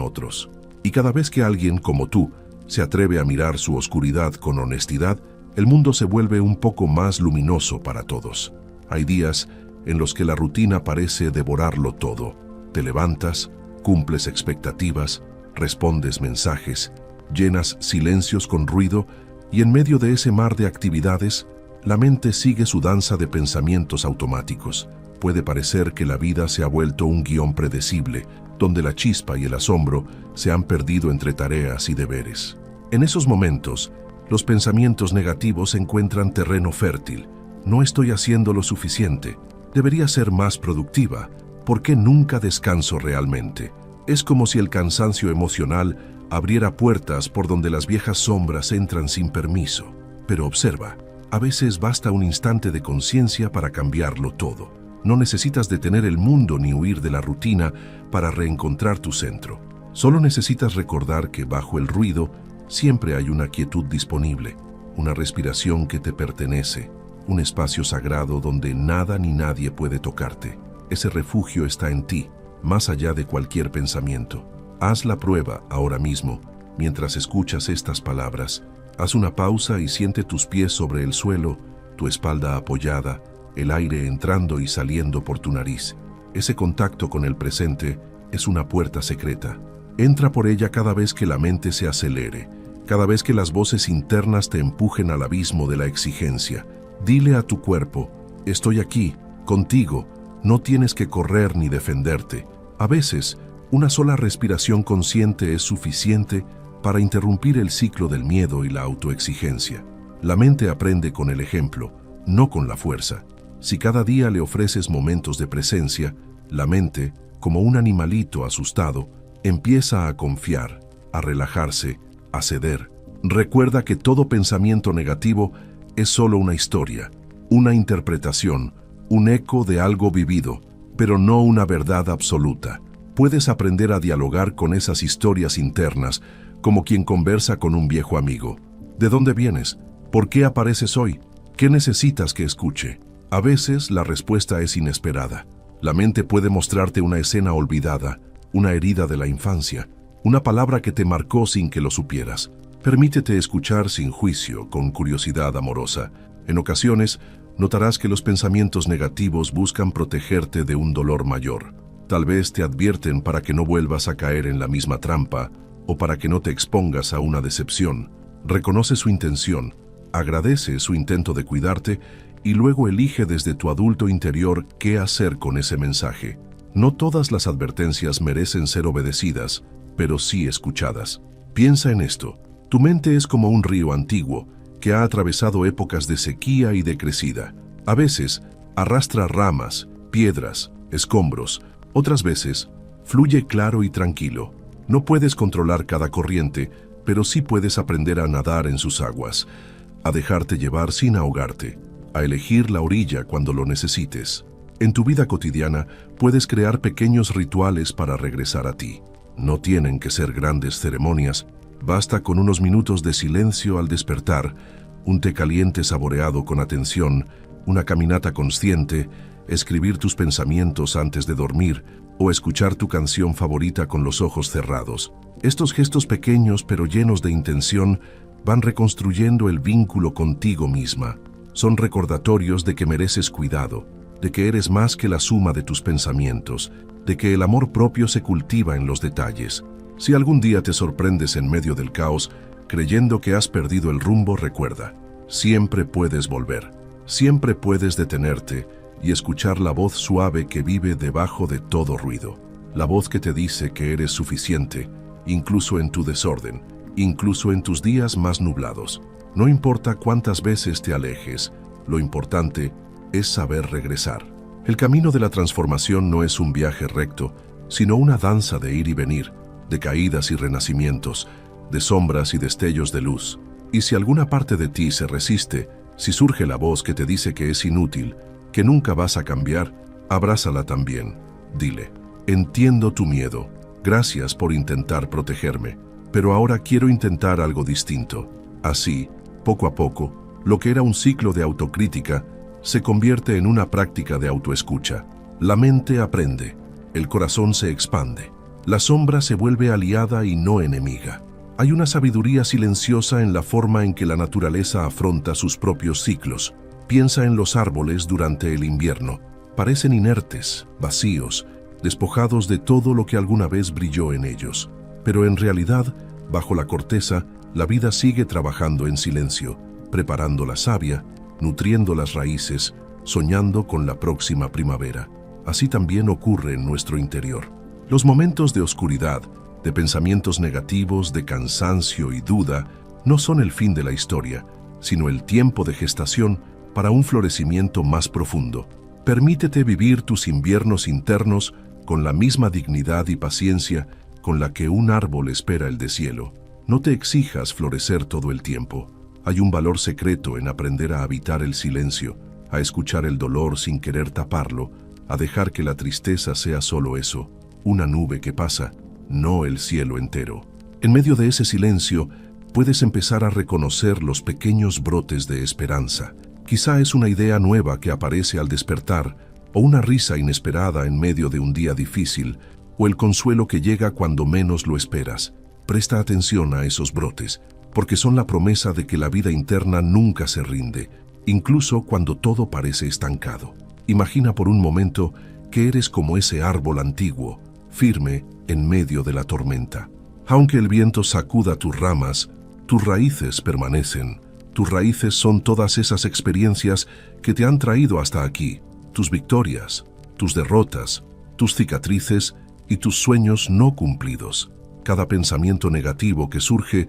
otros. Y cada vez que alguien como tú se atreve a mirar su oscuridad con honestidad, el mundo se vuelve un poco más luminoso para todos. Hay días en los que la rutina parece devorarlo todo. Te levantas, cumples expectativas, respondes mensajes, llenas silencios con ruido y en medio de ese mar de actividades, la mente sigue su danza de pensamientos automáticos. Puede parecer que la vida se ha vuelto un guión predecible, donde la chispa y el asombro se han perdido entre tareas y deberes. En esos momentos, los pensamientos negativos encuentran terreno fértil. No estoy haciendo lo suficiente. Debería ser más productiva. ¿Por qué nunca descanso realmente? Es como si el cansancio emocional abriera puertas por donde las viejas sombras entran sin permiso. Pero observa, a veces basta un instante de conciencia para cambiarlo todo. No necesitas detener el mundo ni huir de la rutina para reencontrar tu centro. Solo necesitas recordar que bajo el ruido siempre hay una quietud disponible, una respiración que te pertenece, un espacio sagrado donde nada ni nadie puede tocarte. Ese refugio está en ti, más allá de cualquier pensamiento. Haz la prueba ahora mismo, mientras escuchas estas palabras. Haz una pausa y siente tus pies sobre el suelo, tu espalda apoyada, el aire entrando y saliendo por tu nariz. Ese contacto con el presente es una puerta secreta. Entra por ella cada vez que la mente se acelere, cada vez que las voces internas te empujen al abismo de la exigencia. Dile a tu cuerpo, estoy aquí, contigo, no tienes que correr ni defenderte. A veces, una sola respiración consciente es suficiente para interrumpir el ciclo del miedo y la autoexigencia. La mente aprende con el ejemplo, no con la fuerza. Si cada día le ofreces momentos de presencia, la mente, como un animalito asustado, empieza a confiar, a relajarse, a ceder. Recuerda que todo pensamiento negativo es solo una historia, una interpretación, un eco de algo vivido, pero no una verdad absoluta. Puedes aprender a dialogar con esas historias internas como quien conversa con un viejo amigo. ¿De dónde vienes? ¿Por qué apareces hoy? ¿Qué necesitas que escuche? A veces la respuesta es inesperada. La mente puede mostrarte una escena olvidada, una herida de la infancia, una palabra que te marcó sin que lo supieras. Permítete escuchar sin juicio, con curiosidad amorosa. En ocasiones, notarás que los pensamientos negativos buscan protegerte de un dolor mayor. Tal vez te advierten para que no vuelvas a caer en la misma trampa o para que no te expongas a una decepción. Reconoce su intención, agradece su intento de cuidarte y luego elige desde tu adulto interior qué hacer con ese mensaje. No todas las advertencias merecen ser obedecidas, pero sí escuchadas. Piensa en esto. Tu mente es como un río antiguo que ha atravesado épocas de sequía y de crecida. A veces arrastra ramas, piedras, escombros. Otras veces fluye claro y tranquilo. No puedes controlar cada corriente, pero sí puedes aprender a nadar en sus aguas, a dejarte llevar sin ahogarte, a elegir la orilla cuando lo necesites. En tu vida cotidiana puedes crear pequeños rituales para regresar a ti. No tienen que ser grandes ceremonias. Basta con unos minutos de silencio al despertar, un té caliente saboreado con atención, una caminata consciente, escribir tus pensamientos antes de dormir o escuchar tu canción favorita con los ojos cerrados. Estos gestos pequeños pero llenos de intención van reconstruyendo el vínculo contigo misma. Son recordatorios de que mereces cuidado, de que eres más que la suma de tus pensamientos, de que el amor propio se cultiva en los detalles. Si algún día te sorprendes en medio del caos, creyendo que has perdido el rumbo, recuerda, siempre puedes volver, siempre puedes detenerte y escuchar la voz suave que vive debajo de todo ruido. La voz que te dice que eres suficiente, incluso en tu desorden, incluso en tus días más nublados. No importa cuántas veces te alejes, lo importante es saber regresar. El camino de la transformación no es un viaje recto, sino una danza de ir y venir, de caídas y renacimientos, de sombras y destellos de luz. Y si alguna parte de ti se resiste, si surge la voz que te dice que es inútil, que nunca vas a cambiar, abrázala también. Dile, entiendo tu miedo, gracias por intentar protegerme, pero ahora quiero intentar algo distinto. Así, poco a poco, lo que era un ciclo de autocrítica se convierte en una práctica de autoescucha. La mente aprende, el corazón se expande. La sombra se vuelve aliada y no enemiga. Hay una sabiduría silenciosa en la forma en que la naturaleza afronta sus propios ciclos. Piensa en los árboles durante el invierno. Parecen inertes, vacíos, despojados de todo lo que alguna vez brilló en ellos. Pero en realidad, bajo la corteza, la vida sigue trabajando en silencio, preparando la savia, nutriendo las raíces, soñando con la próxima primavera. Así también ocurre en nuestro interior. Los momentos de oscuridad, de pensamientos negativos, de cansancio y duda, no son el fin de la historia, sino el tiempo de gestación para un florecimiento más profundo. Permítete vivir tus inviernos internos con la misma dignidad y paciencia con la que un árbol espera el deshielo. No te exijas florecer todo el tiempo. Hay un valor secreto en aprender a habitar el silencio, a escuchar el dolor sin querer taparlo, a dejar que la tristeza sea solo eso, una nube que pasa, no el cielo entero. En medio de ese silencio, puedes empezar a reconocer los pequeños brotes de esperanza. Quizá es una idea nueva que aparece al despertar, o una risa inesperada en medio de un día difícil, o el consuelo que llega cuando menos lo esperas. Presta atención a esos brotes, porque son la promesa de que la vida interna nunca se rinde, incluso cuando todo parece estancado. Imagina por un momento que eres como ese árbol antiguo, firme en medio de la tormenta. Aunque el viento sacuda tus ramas, tus raíces permanecen. Tus raíces son todas esas experiencias que te han traído hasta aquí, tus victorias, tus derrotas, tus cicatrices y tus sueños no cumplidos. Cada pensamiento negativo que surge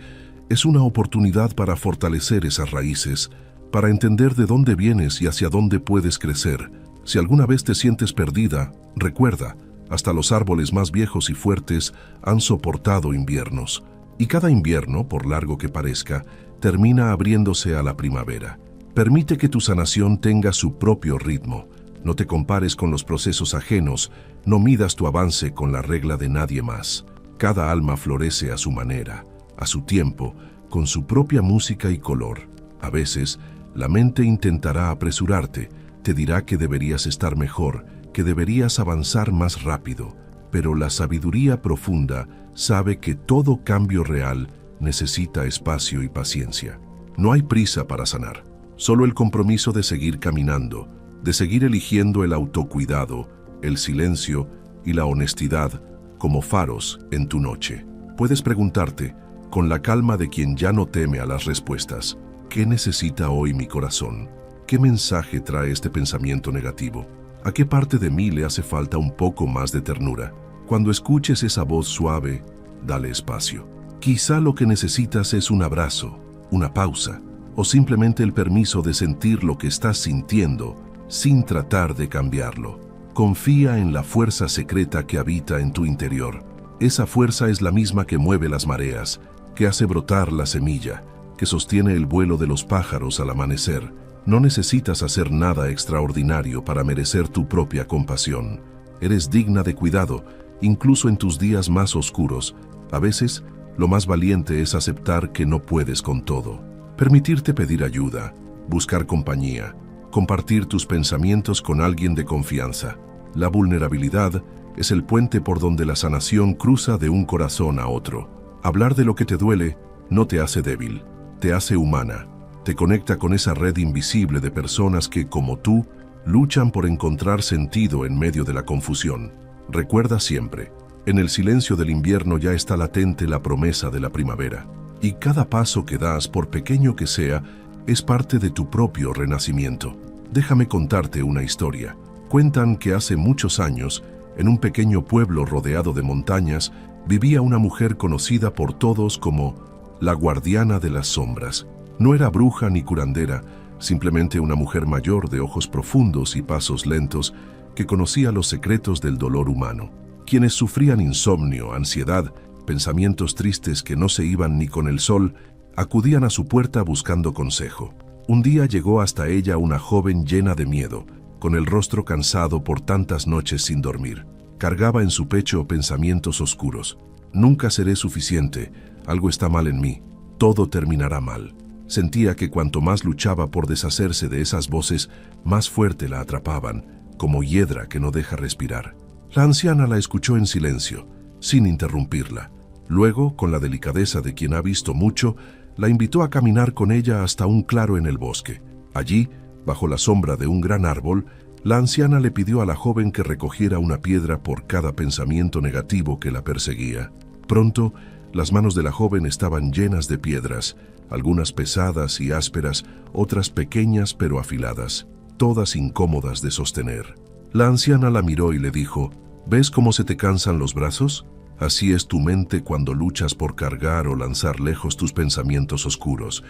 es una oportunidad para fortalecer esas raíces, para entender de dónde vienes y hacia dónde puedes crecer. Si alguna vez te sientes perdida, recuerda, hasta los árboles más viejos y fuertes han soportado inviernos. Y cada invierno, por largo que parezca, termina abriéndose a la primavera. Permite que tu sanación tenga su propio ritmo. No te compares con los procesos ajenos, no midas tu avance con la regla de nadie más. Cada alma florece a su manera, a su tiempo, con su propia música y color. A veces, la mente intentará apresurarte, te dirá que deberías estar mejor, que deberías avanzar más rápido, pero la sabiduría profunda sabe que todo cambio real necesita espacio y paciencia. No hay prisa para sanar, solo el compromiso de seguir caminando, de seguir eligiendo el autocuidado, el silencio y la honestidad como faros en tu noche. Puedes preguntarte, con la calma de quien ya no teme a las respuestas, ¿qué necesita hoy mi corazón? ¿Qué mensaje trae este pensamiento negativo? ¿A qué parte de mí le hace falta un poco más de ternura? Cuando escuches esa voz suave, dale espacio. Quizá lo que necesitas es un abrazo, una pausa, o simplemente el permiso de sentir lo que estás sintiendo sin tratar de cambiarlo. Confía en la fuerza secreta que habita en tu interior. Esa fuerza es la misma que mueve las mareas, que hace brotar la semilla, que sostiene el vuelo de los pájaros al amanecer. No necesitas hacer nada extraordinario para merecer tu propia compasión. Eres digna de cuidado, incluso en tus días más oscuros. A veces, lo más valiente es aceptar que no puedes con todo. Permitirte pedir ayuda, buscar compañía, compartir tus pensamientos con alguien de confianza. La vulnerabilidad es el puente por donde la sanación cruza de un corazón a otro. Hablar de lo que te duele no te hace débil, te hace humana. Te conecta con esa red invisible de personas que, como tú, luchan por encontrar sentido en medio de la confusión. Recuerda siempre, en el silencio del invierno ya está latente la promesa de la primavera. Y cada paso que das, por pequeño que sea, es parte de tu propio renacimiento. Déjame contarte una historia. Cuentan que hace muchos años, en un pequeño pueblo rodeado de montañas, vivía una mujer conocida por todos como la guardiana de las sombras. No era bruja ni curandera, simplemente una mujer mayor de ojos profundos y pasos lentos que conocía los secretos del dolor humano. Quienes sufrían insomnio, ansiedad, pensamientos tristes que no se iban ni con el sol, acudían a su puerta buscando consejo. Un día llegó hasta ella una joven llena de miedo, con el rostro cansado por tantas noches sin dormir. Cargaba en su pecho pensamientos oscuros. Nunca seré suficiente, algo está mal en mí, todo terminará mal. Sentía que cuanto más luchaba por deshacerse de esas voces, más fuerte la atrapaban, como hiedra que no deja respirar. La anciana la escuchó en silencio, sin interrumpirla. Luego, con la delicadeza de quien ha visto mucho, la invitó a caminar con ella hasta un claro en el bosque. Allí, bajo la sombra de un gran árbol, La anciana le pidió a la joven que recogiera una piedra por cada pensamiento negativo que la perseguía. Pronto, las manos de la joven estaban llenas de piedras, algunas pesadas y ásperas, otras pequeñas pero afiladas, todas incómodas de sostener. La anciana la miró y le dijo: ¿Ves cómo se te cansan los brazos? Así es tu mente cuando luchas por cargar o lanzar lejos tus pensamientos oscuros.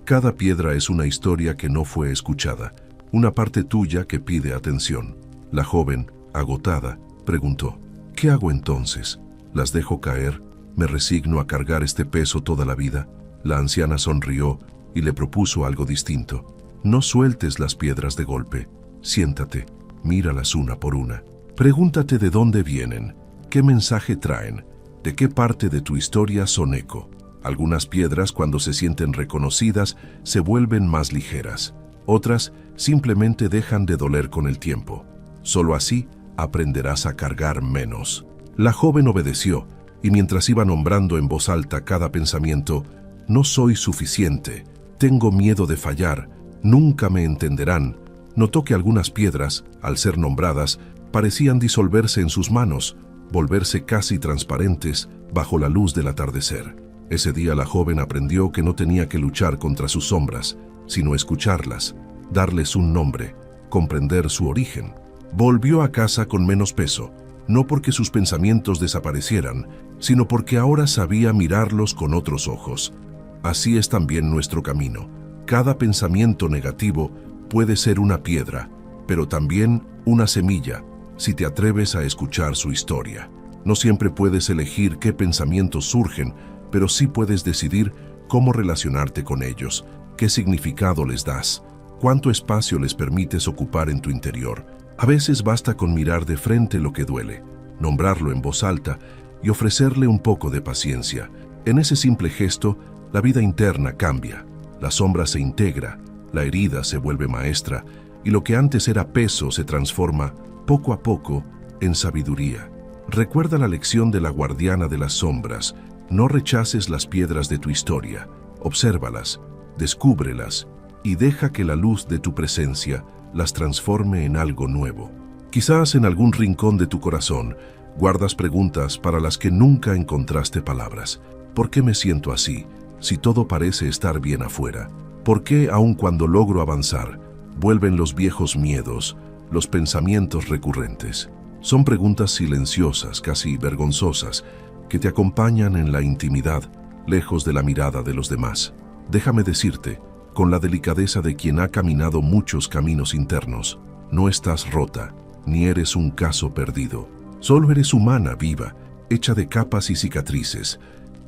Cada piedra es una historia que no fue escuchada, una parte tuya que pide atención. La joven, agotada, preguntó: ¿Qué hago entonces? ¿Las dejo caer? ¿Me resigno a cargar este peso toda la vida? La anciana sonrió y le propuso algo distinto. No sueltes las piedras de golpe. Siéntate, míralas una por una. Pregúntate de dónde vienen, qué mensaje traen, de qué parte de tu historia son eco. Algunas piedras, cuando se sienten reconocidas, se vuelven más ligeras. Otras simplemente dejan de doler con el tiempo. Solo así aprenderás a cargar menos. La joven obedeció, y mientras iba nombrando en voz alta cada pensamiento: no soy suficiente, tengo miedo de fallar, nunca me entenderán, notó que algunas piedras, al ser nombradas, parecían disolverse en sus manos, volverse casi transparentes bajo la luz del atardecer. Ese día la joven aprendió que no tenía que luchar contra sus sombras, sino escucharlas, darles un nombre, comprender su origen. Volvió a casa con menos peso, no porque sus pensamientos desaparecieran, sino porque ahora sabía mirarlos con otros ojos. Así es también nuestro camino. Cada pensamiento negativo puede ser una piedra, pero también una semilla, si te atreves a escuchar su historia. No siempre puedes elegir qué pensamientos surgen, pero sí puedes decidir cómo relacionarte con ellos, qué significado les das, cuánto espacio les permites ocupar en tu interior. A veces basta con mirar de frente lo que duele, nombrarlo en voz alta y ofrecerle un poco de paciencia. En ese simple gesto, la vida interna cambia, la sombra se integra, la herida se vuelve maestra y lo que antes era peso se transforma, poco a poco, en sabiduría. Recuerda la lección de la guardiana de las sombras: no rechaces las piedras de tu historia, obsérvalas, descúbrelas y deja que la luz de tu presencia las transforme en algo nuevo. Quizás en algún rincón de tu corazón guardas preguntas para las que nunca encontraste palabras. ¿Por qué me siento así, si todo parece estar bien afuera? ¿Por qué, aun cuando logro avanzar, vuelven los viejos miedos, los pensamientos recurrentes? Son preguntas silenciosas, casi vergonzosas, que te acompañan en la intimidad, lejos de la mirada de los demás. Déjame decirte, con la delicadeza de quien ha caminado muchos caminos internos: no estás rota, ni eres un caso perdido. Solo eres humana viva, hecha de capas y cicatrices,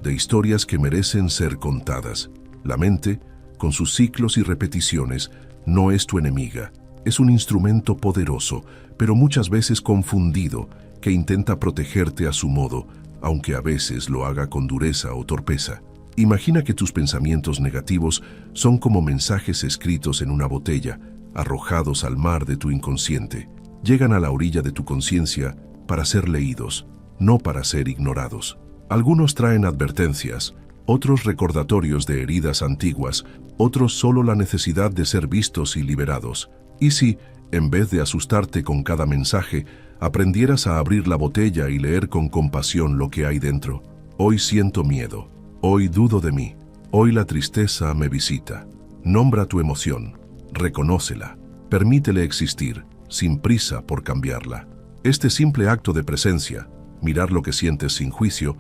de historias que merecen ser contadas. La mente, con sus ciclos y repeticiones, no es tu enemiga. Es un instrumento poderoso, pero muchas veces confundido, que intenta protegerte a su modo, aunque a veces lo haga con dureza o torpeza. Imagina que tus pensamientos negativos son como mensajes escritos en una botella, arrojados al mar de tu inconsciente. Llegan a la orilla de tu conciencia para ser leídos, no para ser ignorados. Algunos traen advertencias, otros recordatorios de heridas antiguas, otros solo la necesidad de ser vistos y liberados. ¿Y si, en vez de asustarte con cada mensaje, aprendieras a abrir la botella y leer con compasión lo que hay dentro? Hoy siento miedo. Hoy dudo de mí. Hoy la tristeza me visita. Nombra tu emoción. Reconócela. Permítele existir, sin prisa por cambiarla. Este simple acto de presencia, mirar lo que sientes sin juicio,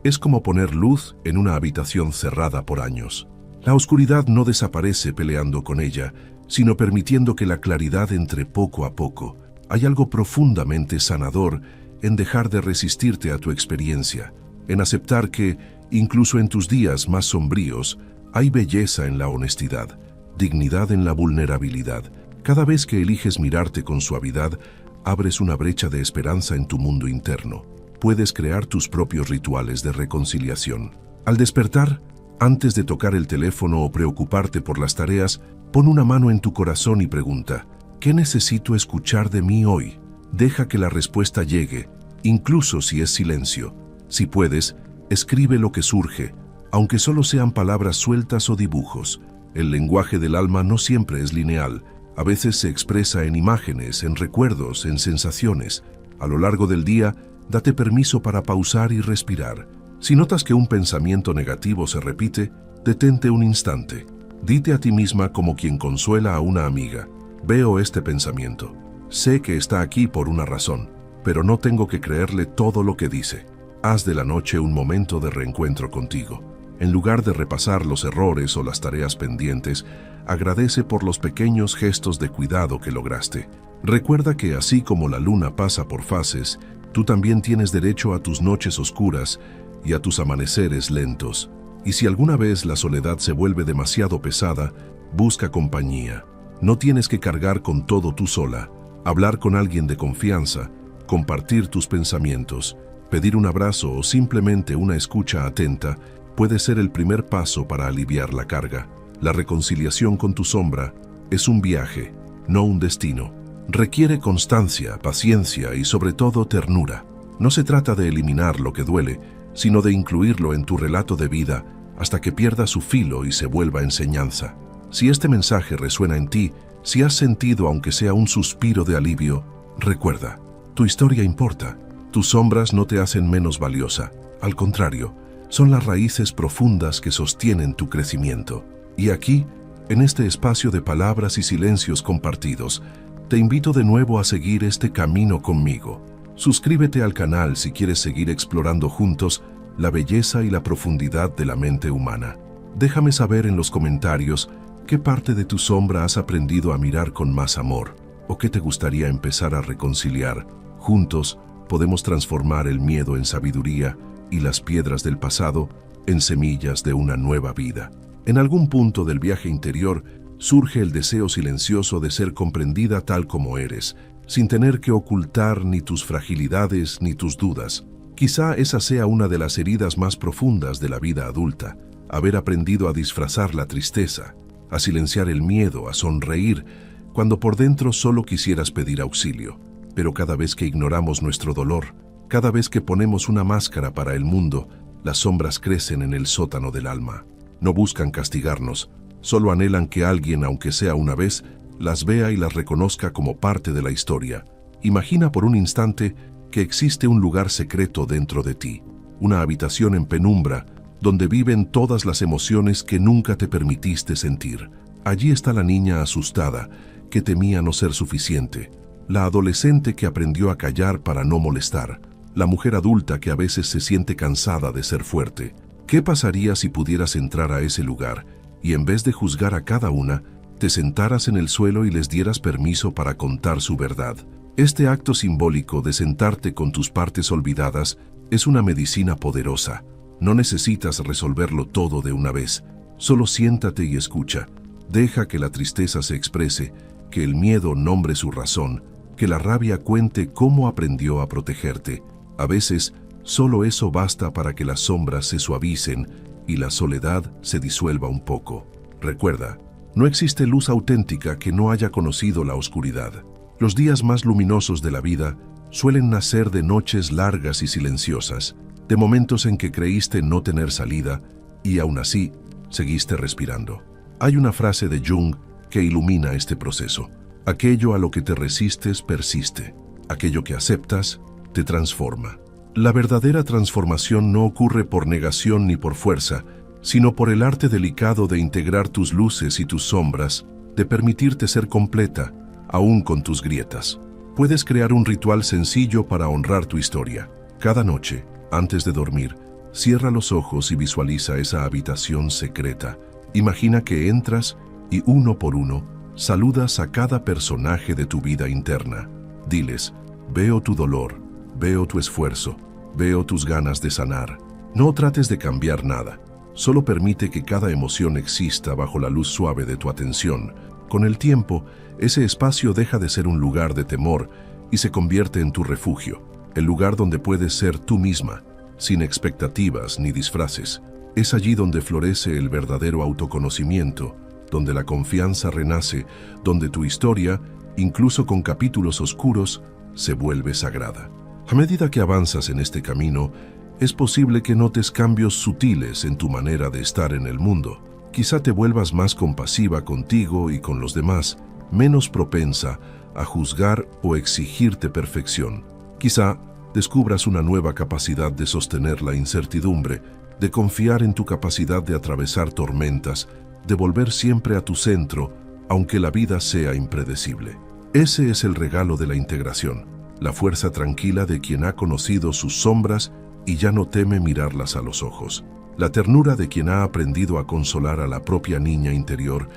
es como poner luz en una habitación cerrada por años. La oscuridad no desaparece peleando con ella, sino permitiendo que la claridad entre poco a poco. Hay algo profundamente sanador en dejar de resistirte a tu experiencia, en aceptar que, incluso en tus días más sombríos, hay belleza en la honestidad, dignidad en la vulnerabilidad. Cada vez que eliges mirarte con suavidad, abres una brecha de esperanza en tu mundo interno. Puedes crear tus propios rituales de reconciliación. Al despertar, antes de tocar el teléfono o preocuparte por las tareas, pon una mano en tu corazón y pregunta: ¿qué necesito escuchar de mí hoy? Deja que la respuesta llegue, incluso si es silencio. Si puedes, escribe lo que surge, aunque solo sean palabras sueltas o dibujos. El lenguaje del alma no siempre es lineal. A veces se expresa en imágenes, en recuerdos, en sensaciones. A lo largo del día, date permiso para pausar y respirar. Si notas que un pensamiento negativo se repite, detente un instante. Dite a ti misma como quien consuela a una amiga: veo este pensamiento. Sé que está aquí por una razón, pero no tengo que creerle todo lo que dice. Haz de la noche un momento de reencuentro contigo. En lugar de repasar los errores o las tareas pendientes, agradece por los pequeños gestos de cuidado que lograste. Recuerda que así como la luna pasa por fases, tú también tienes derecho a tus noches oscuras y a tus amaneceres lentos. Y si alguna vez la soledad se vuelve demasiado pesada, busca compañía. No tienes que cargar con todo tú sola. Hablar con alguien de confianza, compartir tus pensamientos, pedir un abrazo o simplemente una escucha atenta puede ser el primer paso para aliviar la carga. La reconciliación con tu sombra es un viaje, no un destino. Requiere constancia, paciencia y sobre todo ternura. No se trata de eliminar lo que duele, sino de incluirlo en tu relato de vida hasta que pierda su filo y se vuelva enseñanza. Si este mensaje resuena en ti, si has sentido aunque sea un suspiro de alivio, recuerda, tu historia importa. Tus sombras no te hacen menos valiosa. Al contrario, son las raíces profundas que sostienen tu crecimiento. Y aquí, en este espacio de palabras y silencios compartidos, te invito de nuevo a seguir este camino conmigo. Suscríbete al canal si quieres seguir explorando juntos la belleza y la profundidad de la mente humana. Déjame saber en los comentarios qué parte de tu sombra has aprendido a mirar con más amor o qué te gustaría empezar a reconciliar. Juntos podemos transformar el miedo en sabiduría y las piedras del pasado en semillas de una nueva vida. En algún punto del viaje interior surge el deseo silencioso de ser comprendida tal como eres, sin tener que ocultar ni tus fragilidades ni tus dudas. Quizá esa sea una de las heridas más profundas de la vida adulta, haber aprendido a disfrazar la tristeza, a silenciar el miedo, a sonreír, cuando por dentro solo quisieras pedir auxilio. Pero cada vez que ignoramos nuestro dolor, cada vez que ponemos una máscara para el mundo, las sombras crecen en el sótano del alma. No buscan castigarnos, solo anhelan que alguien, aunque sea una vez, las vea y las reconozca como parte de la historia. Imagina por un instante que existe un lugar secreto dentro de ti, una habitación en penumbra, donde viven todas las emociones que nunca te permitiste sentir. Allí está la niña asustada, que temía no ser suficiente, la adolescente que aprendió a callar para no molestar, la mujer adulta que a veces se siente cansada de ser fuerte. ¿Qué pasaría si pudieras entrar a ese lugar y en vez de juzgar a cada una, te sentaras en el suelo y les dieras permiso para contar su verdad? Este acto simbólico de sentarte con tus partes olvidadas es una medicina poderosa. No necesitas resolverlo todo de una vez. Solo siéntate y escucha. Deja que la tristeza se exprese, que el miedo nombre su razón, que la rabia cuente cómo aprendió a protegerte. A veces, solo eso basta para que las sombras se suavicen y la soledad se disuelva un poco. Recuerda, no existe luz auténtica que no haya conocido la oscuridad. Los días más luminosos de la vida suelen nacer de noches largas y silenciosas, de momentos en que creíste no tener salida y aún así seguiste respirando. Hay una frase de Jung que ilumina este proceso. Aquello a lo que te resistes persiste. Aquello que aceptas te transforma. La verdadera transformación no ocurre por negación ni por fuerza, sino por el arte delicado de integrar tus luces y tus sombras, de permitirte ser completa, aún con tus grietas. Puedes crear un ritual sencillo para honrar tu historia. Cada noche, antes de dormir, cierra los ojos y visualiza esa habitación secreta. Imagina que entras y uno por uno saludas a cada personaje de tu vida interna. Diles: veo tu dolor, veo tu esfuerzo, veo tus ganas de sanar. No trates de cambiar nada. Solo permite que cada emoción exista bajo la luz suave de tu atención. Con el tiempo, ese espacio deja de ser un lugar de temor y se convierte en tu refugio, el lugar donde puedes ser tú misma, sin expectativas ni disfraces. Es allí donde florece el verdadero autoconocimiento, donde la confianza renace, donde tu historia, incluso con capítulos oscuros, se vuelve sagrada. A medida que avanzas en este camino, es posible que notes cambios sutiles en tu manera de estar en el mundo. Quizá te vuelvas más compasiva contigo y con los demás, menos propensa a juzgar o exigirte perfección. Quizá descubras una nueva capacidad de sostener la incertidumbre, de confiar en tu capacidad de atravesar tormentas, de volver siempre a tu centro, aunque la vida sea impredecible. Ese es el regalo de la integración, la fuerza tranquila de quien ha conocido sus sombras y ya no teme mirarlas a los ojos. La ternura de quien ha aprendido a consolar a la propia niña interior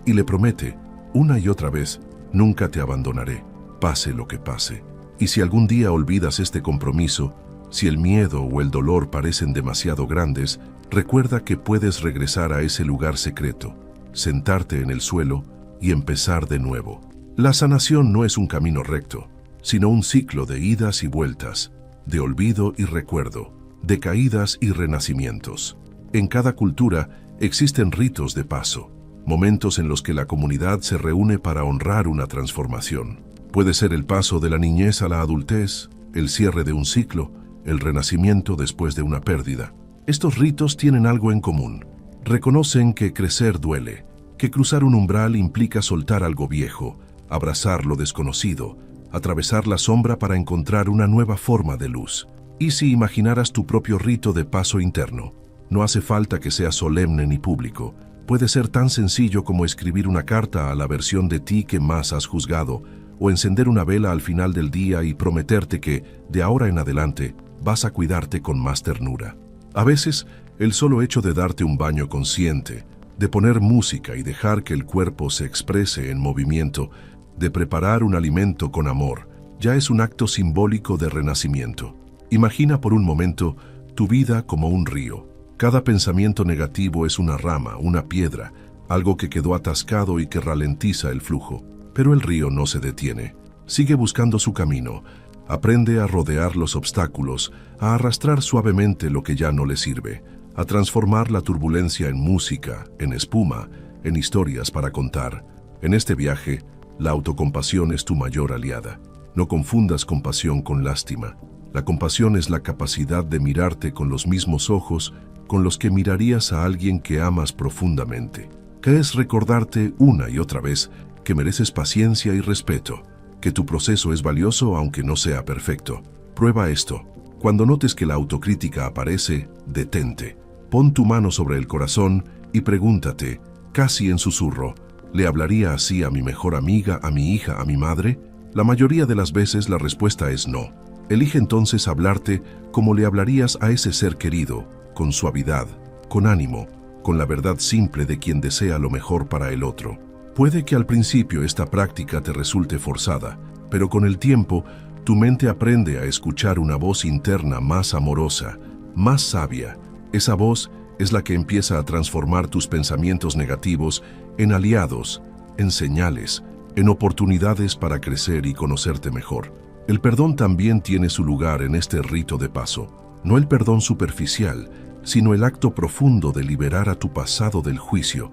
y le promete, una y otra vez, nunca te abandonaré, pase lo que pase. Y si algún día olvidas este compromiso, si el miedo o el dolor parecen demasiado grandes, recuerda que puedes regresar a ese lugar secreto, sentarte en el suelo y empezar de nuevo. La sanación no es un camino recto, sino un ciclo de idas y vueltas, de olvido y recuerdo, de caídas y renacimientos. En cada cultura existen ritos de paso, momentos en los que la comunidad se reúne para honrar una transformación. Puede ser el paso de la niñez a la adultez, el cierre de un ciclo, el renacimiento después de una pérdida. Estos ritos tienen algo en común. Reconocen que crecer duele, que cruzar un umbral implica soltar algo viejo, abrazar lo desconocido, atravesar la sombra para encontrar una nueva forma de luz. Y si imaginaras tu propio rito de paso interno, no hace falta que sea solemne ni público. Puede ser tan sencillo como escribir una carta a la versión de ti que más has juzgado, o encender una vela al final del día y prometerte que, de ahora en adelante, vas a cuidarte con más ternura. A veces, el solo hecho de darte un baño consciente, de poner música y dejar que el cuerpo se exprese en movimiento, de preparar un alimento con amor, ya es un acto simbólico de renacimiento. Imagina por un momento tu vida como un río. Cada pensamiento negativo es una rama, una piedra, algo que quedó atascado y que ralentiza el flujo. Pero el río no se detiene. Sigue buscando su camino. Aprende a rodear los obstáculos, a arrastrar suavemente lo que ya no le sirve, a transformar la turbulencia en música, en espuma, en historias para contar. En este viaje, la autocompasión es tu mayor aliada. No confundas compasión con lástima. La compasión es la capacidad de mirarte con los mismos ojos con los que mirarías a alguien que amas profundamente, que es recordarte una y otra vez que mereces paciencia y respeto, que tu proceso es valioso aunque no sea perfecto. Prueba esto. Cuando notes que la autocrítica aparece, detente. Pon tu mano sobre el corazón y pregúntate, casi en susurro, ¿le hablaría así a mi mejor amiga, a mi hija, a mi madre? La mayoría de las veces la respuesta es no. Elige entonces hablarte como le hablarías a ese ser querido, con suavidad, con ánimo, con la verdad simple de quien desea lo mejor para el otro. Puede que al principio esta práctica te resulte forzada, pero con el tiempo tu mente aprende a escuchar una voz interna más amorosa, más sabia. Esa voz es la que empieza a transformar tus pensamientos negativos en aliados, en señales, en oportunidades para crecer y conocerte mejor. El perdón también tiene su lugar en este rito de paso. No el perdón superficial, sino el acto profundo de liberar a tu pasado del juicio,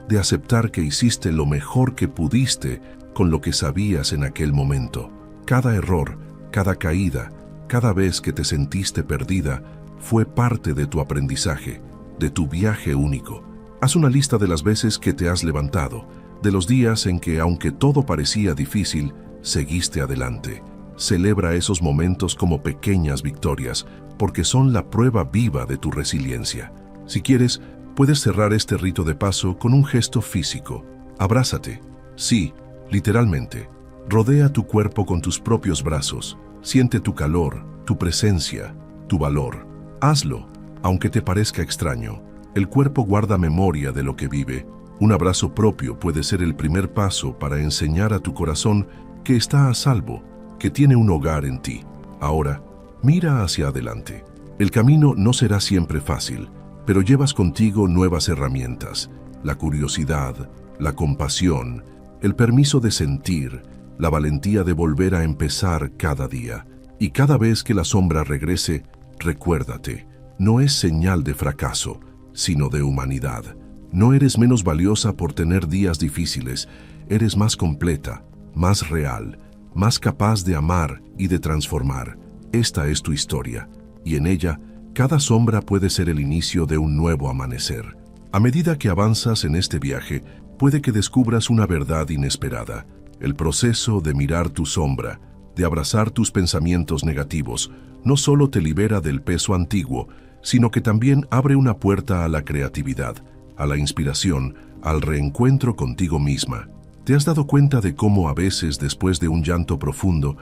de aceptar que hiciste lo mejor que pudiste con lo que sabías en aquel momento. Cada error, cada caída, cada vez que te sentiste perdida, fue parte de tu aprendizaje, de tu viaje único. Haz una lista de las veces que te has levantado, de los días en que, aunque todo parecía difícil, seguiste adelante. Celebra esos momentos como pequeñas victorias, porque son la prueba viva de tu resiliencia. Si quieres, puedes cerrar este rito de paso con un gesto físico. Abrázate. Sí, literalmente. Rodea tu cuerpo con tus propios brazos. Siente tu calor, tu presencia, tu valor. Hazlo, aunque te parezca extraño. El cuerpo guarda memoria de lo que vive. Un abrazo propio puede ser el primer paso para enseñar a tu corazón que está a salvo, que tiene un hogar en ti. Ahora, mira hacia adelante. El camino no será siempre fácil, pero llevas contigo nuevas herramientas, la curiosidad, la compasión, el permiso de sentir, la valentía de volver a empezar cada día. Y cada vez que la sombra regrese, recuérdate, no es señal de fracaso, sino de humanidad. No eres menos valiosa por tener días difíciles, eres más completa, más real, más capaz de amar y de transformar. Esta es tu historia, y en ella, cada sombra puede ser el inicio de un nuevo amanecer. A medida que avanzas en este viaje, puede que descubras una verdad inesperada. El proceso de mirar tu sombra, de abrazar tus pensamientos negativos, no solo te libera del peso antiguo, sino que también abre una puerta a la creatividad, a la inspiración, al reencuentro contigo misma. ¿Te has dado cuenta de cómo a veces, después de un llanto profundo,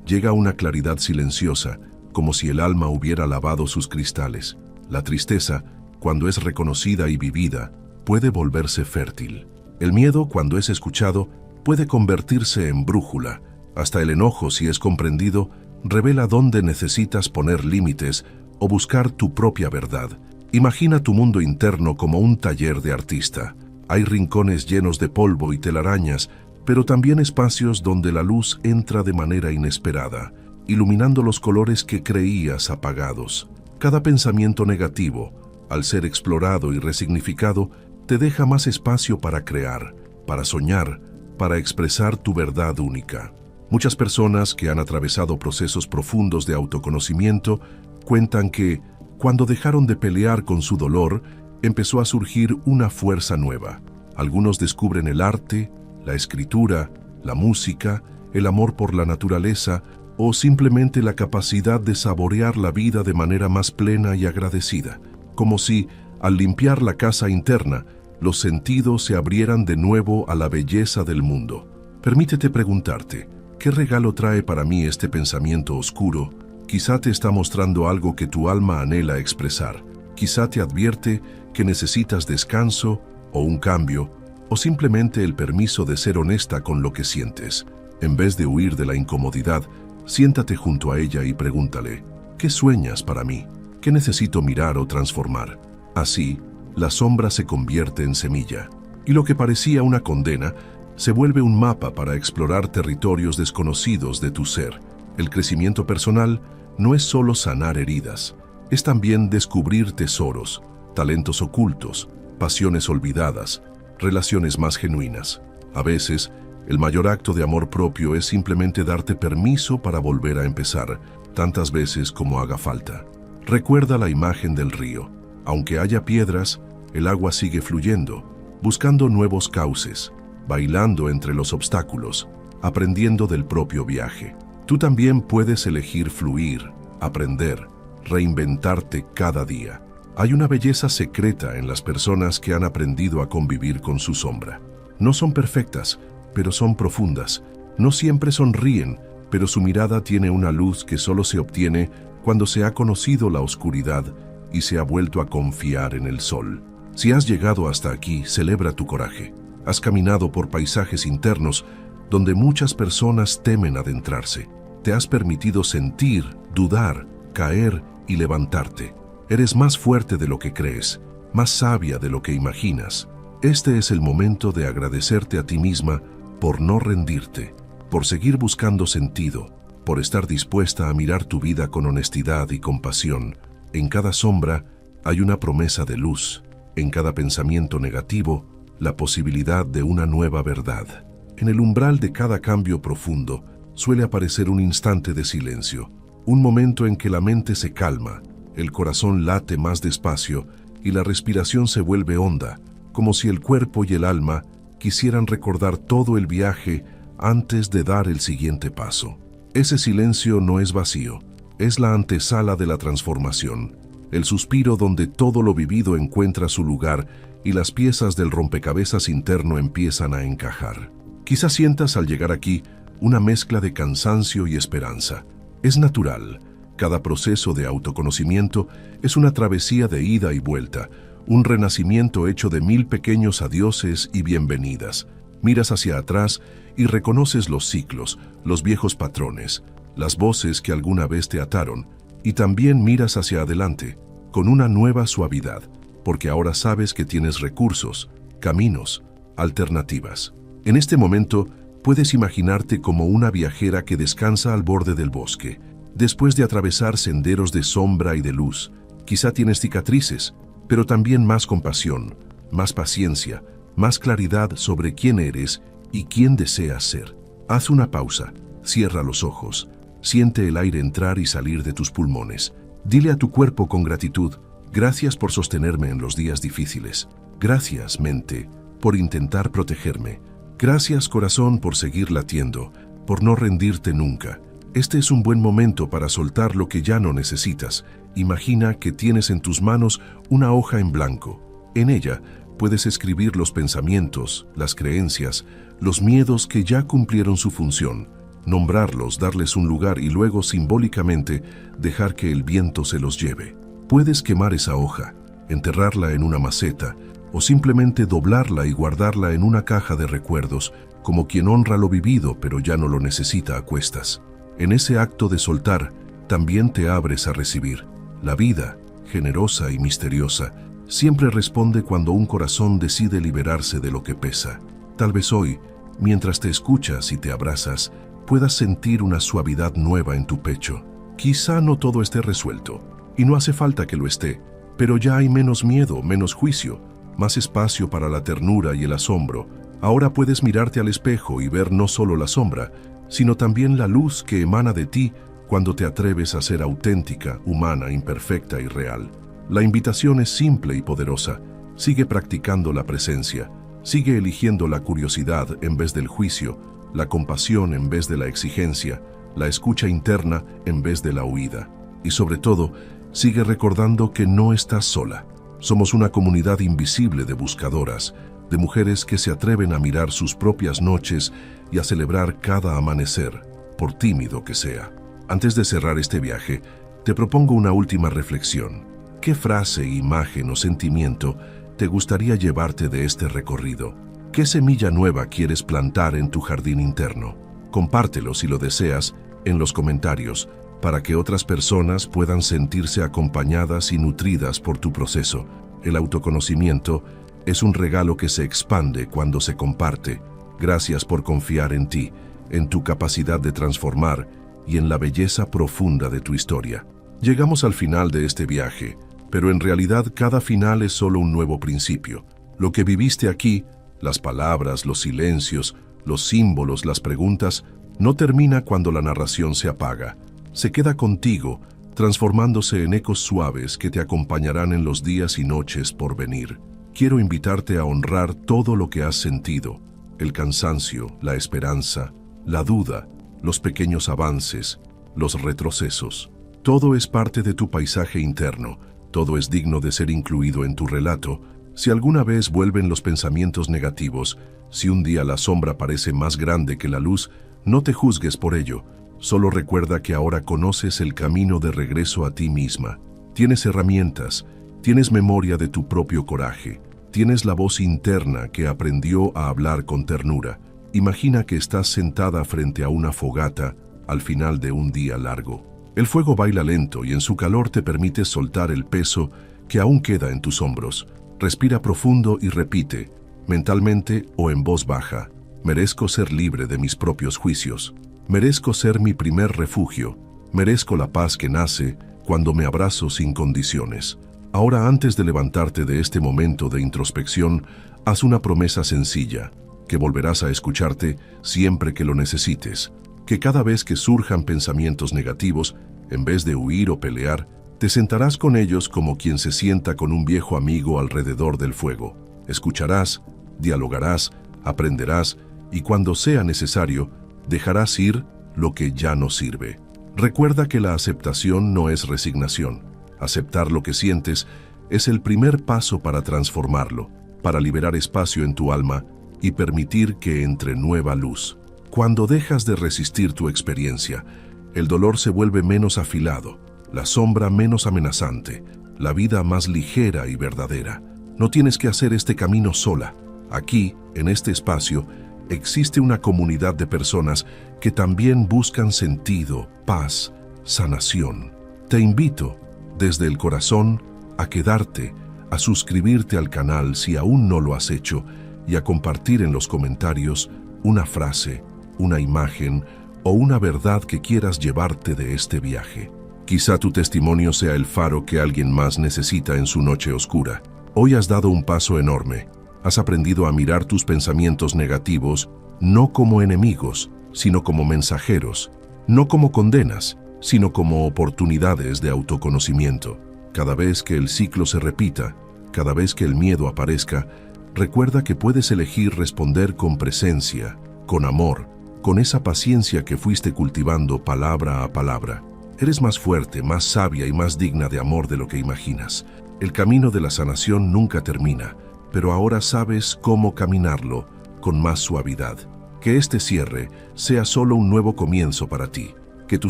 llega una claridad silenciosa, como si el alma hubiera lavado sus cristales? La tristeza, cuando es reconocida y vivida, puede volverse fértil. El miedo, cuando es escuchado, puede convertirse en brújula. Hasta el enojo, si es comprendido, revela dónde necesitas poner límites o buscar tu propia verdad. Imagina tu mundo interno como un taller de artista. Hay rincones llenos de polvo y telarañas, pero también espacios donde la luz entra de manera inesperada, iluminando los colores que creías apagados. Cada pensamiento negativo, al ser explorado y resignificado, te deja más espacio para crear, para soñar, para expresar tu verdad única. Muchas personas que han atravesado procesos profundos de autoconocimiento cuentan que, cuando dejaron de pelear con su dolor, empezó a surgir una fuerza nueva. Algunos descubren el arte, la escritura, la música, el amor por la naturaleza o simplemente la capacidad de saborear la vida de manera más plena y agradecida, como si, al limpiar la casa interna, los sentidos se abrieran de nuevo a la belleza del mundo. Permítete preguntarte, ¿qué regalo trae para mí este pensamiento oscuro? Quizá te está mostrando algo que tu alma anhela expresar. Quizá te advierte que necesitas descanso o un cambio, o simplemente el permiso de ser honesta con lo que sientes. En vez de huir de la incomodidad, siéntate junto a ella y pregúntale, ¿qué sueñas para mí? ¿Qué necesito mirar o transformar? Así, la sombra se convierte en semilla, y lo que parecía una condena se vuelve un mapa para explorar territorios desconocidos de tu ser. El crecimiento personal no es solo sanar heridas, es también descubrir tesoros, talentos ocultos, pasiones olvidadas, relaciones más genuinas. A veces, el mayor acto de amor propio es simplemente darte permiso para volver a empezar, tantas veces como haga falta. Recuerda la imagen del río. Aunque haya piedras, el agua sigue fluyendo, buscando nuevos cauces, bailando entre los obstáculos, aprendiendo del propio viaje. Tú también puedes elegir fluir, aprender, reinventarte cada día. Hay una belleza secreta en las personas que han aprendido a convivir con su sombra. No son perfectas, pero son profundas. No siempre sonríen, pero su mirada tiene una luz que solo se obtiene cuando se ha conocido la oscuridad y se ha vuelto a confiar en el sol. Si has llegado hasta aquí, celebra tu coraje. Has caminado por paisajes internos donde muchas personas temen adentrarse. Te has permitido sentir, dudar, caer y levantarte. Eres más fuerte de lo que crees, más sabia de lo que imaginas. Este es el momento de agradecerte a ti misma por no rendirte, por seguir buscando sentido, por estar dispuesta a mirar tu vida con honestidad y compasión. En cada sombra hay una promesa de luz, en cada pensamiento negativo, la posibilidad de una nueva verdad. En el umbral de cada cambio profundo suele aparecer un instante de silencio, un momento en que la mente se calma, el corazón late más despacio y la respiración se vuelve honda, como si el cuerpo y el alma quisieran recordar todo el viaje antes de dar el siguiente paso. Ese silencio no es vacío, es la antesala de la transformación, el suspiro donde todo lo vivido encuentra su lugar y las piezas del rompecabezas interno empiezan a encajar. Quizás sientas al llegar aquí una mezcla de cansancio y esperanza. Es natural. Cada proceso de autoconocimiento es una travesía de ida y vuelta, un renacimiento hecho de 1000 pequeños adioses y bienvenidas. Miras hacia atrás y reconoces los ciclos, los viejos patrones, las voces que alguna vez te ataron, y también miras hacia adelante, con una nueva suavidad, porque ahora sabes que tienes recursos, caminos, alternativas. En este momento, puedes imaginarte como una viajera que descansa al borde del bosque. Después de atravesar senderos de sombra y de luz, quizá tienes cicatrices, pero también más compasión, más paciencia, más claridad sobre quién eres y quién deseas ser. Haz una pausa, cierra los ojos, siente el aire entrar y salir de tus pulmones. Dile a tu cuerpo con gratitud, gracias por sostenerme en los días difíciles. Gracias, mente, por intentar protegerme. Gracias, corazón, por seguir latiendo, por no rendirte nunca. Este es un buen momento para soltar lo que ya no necesitas. Imagina que tienes en tus manos una hoja en blanco. En ella puedes escribir los pensamientos, las creencias, los miedos que ya cumplieron su función, nombrarlos, darles un lugar y luego simbólicamente dejar que el viento se los lleve. Puedes quemar esa hoja, enterrarla en una maceta o simplemente doblarla y guardarla en una caja de recuerdos, como quien honra lo vivido pero ya no lo necesita a cuestas. En ese acto de soltar, también te abres a recibir. La vida, generosa y misteriosa, siempre responde cuando un corazón decide liberarse de lo que pesa. Tal vez hoy, mientras te escuchas y te abrazas, puedas sentir una suavidad nueva en tu pecho. Quizá no todo esté resuelto, y no hace falta que lo esté, pero ya hay menos miedo, menos juicio, más espacio para la ternura y el asombro. Ahora puedes mirarte al espejo y ver no solo la sombra, sino también la luz que emana de ti cuando te atreves a ser auténtica, humana, imperfecta y real. La invitación es simple y poderosa. Sigue practicando la presencia, sigue eligiendo la curiosidad en vez del juicio, la compasión en vez de la exigencia, la escucha interna en vez de la huida. Y sobre todo, sigue recordando que no estás sola. Somos una comunidad invisible de buscadoras, de mujeres que se atreven a mirar sus propias noches y a celebrar cada amanecer, por tímido que sea. Antes de cerrar este viaje, te propongo una última reflexión. ¿Qué frase, imagen o sentimiento te gustaría llevarte de este recorrido? ¿Qué semilla nueva quieres plantar en tu jardín interno? Compártelo si lo deseas en los comentarios para que otras personas puedan sentirse acompañadas y nutridas por tu proceso. El autoconocimiento es un regalo que se expande cuando se comparte. Gracias por confiar en ti, en tu capacidad de transformar y en la belleza profunda de tu historia. Llegamos al final de este viaje, pero en realidad cada final es solo un nuevo principio. Lo que viviste aquí, las palabras, los silencios, los símbolos, las preguntas, no termina cuando la narración se apaga. Se queda contigo, transformándose en ecos suaves que te acompañarán en los días y noches por venir. Quiero invitarte a honrar todo lo que has sentido: el cansancio, la esperanza, la duda, los pequeños avances, los retrocesos. Todo es parte de tu paisaje interno, todo es digno de ser incluido en tu relato. Si alguna vez vuelven los pensamientos negativos, si un día la sombra parece más grande que la luz, no te juzgues por ello. Solo recuerda que ahora conoces el camino de regreso a ti misma. Tienes herramientas, tienes memoria de tu propio coraje, tienes la voz interna que aprendió a hablar con ternura. Imagina que estás sentada frente a una fogata al final de un día largo. El fuego baila lento y en su calor te permite soltar el peso que aún queda en tus hombros. Respira profundo y repite, mentalmente o en voz baja: merezco ser libre de mis propios juicios. Merezco ser mi primer refugio. Merezco la paz que nace cuando me abrazo sin condiciones. Ahora, antes de levantarte de este momento de introspección, haz una promesa sencilla: que volverás a escucharte siempre que lo necesites. Que cada vez que surjan pensamientos negativos, en vez de huir o pelear, te sentarás con ellos como quien se sienta con un viejo amigo alrededor del fuego. Escucharás, dialogarás, aprenderás y cuando sea necesario, dejarás ir lo que ya no sirve. Recuerda que la aceptación no es resignación. Aceptar lo que sientes es el primer paso para transformarlo, para liberar espacio en tu alma y permitir que entre nueva luz. Cuando dejas de resistir tu experiencia, el dolor se vuelve menos afilado, la sombra menos amenazante, la vida más ligera y verdadera. No tienes que hacer este camino sola. Aquí, en este espacio, existe una comunidad de personas que también buscan sentido, paz, sanación. Te invito, desde el corazón, a quedarte, a suscribirte al canal si aún no lo has hecho y a compartir en los comentarios una frase, una imagen o una verdad que quieras llevarte de este viaje. Quizá tu testimonio sea el faro que alguien más necesita en su noche oscura. Hoy has dado un paso enorme. Has aprendido a mirar tus pensamientos negativos no como enemigos, sino como mensajeros, no como condenas, sino como oportunidades de autoconocimiento. Cada vez que el ciclo se repita, cada vez que el miedo aparezca, Recuerda que puedes elegir responder con presencia, con amor, con esa paciencia que fuiste cultivando palabra a palabra. Eres más fuerte, más sabia y más digna de amor de lo que imaginas. El camino de la sanación nunca termina, pero ahora sabes cómo caminarlo con más suavidad. Que este cierre sea solo un nuevo comienzo para ti. Que tu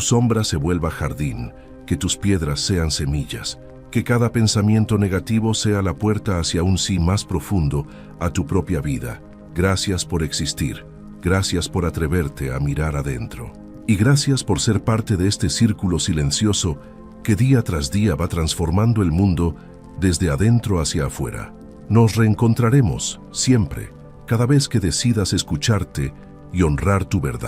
sombra se vuelva jardín, que tus piedras sean semillas. Que cada pensamiento negativo sea la puerta hacia un sí más profundo a tu propia vida. Gracias por existir. Gracias por atreverte a mirar adentro. Y gracias por ser parte de este círculo silencioso que día tras día va transformando el mundo desde adentro hacia afuera. Nos reencontraremos siempre, cada vez que decidas escucharte y honrar tu verdad.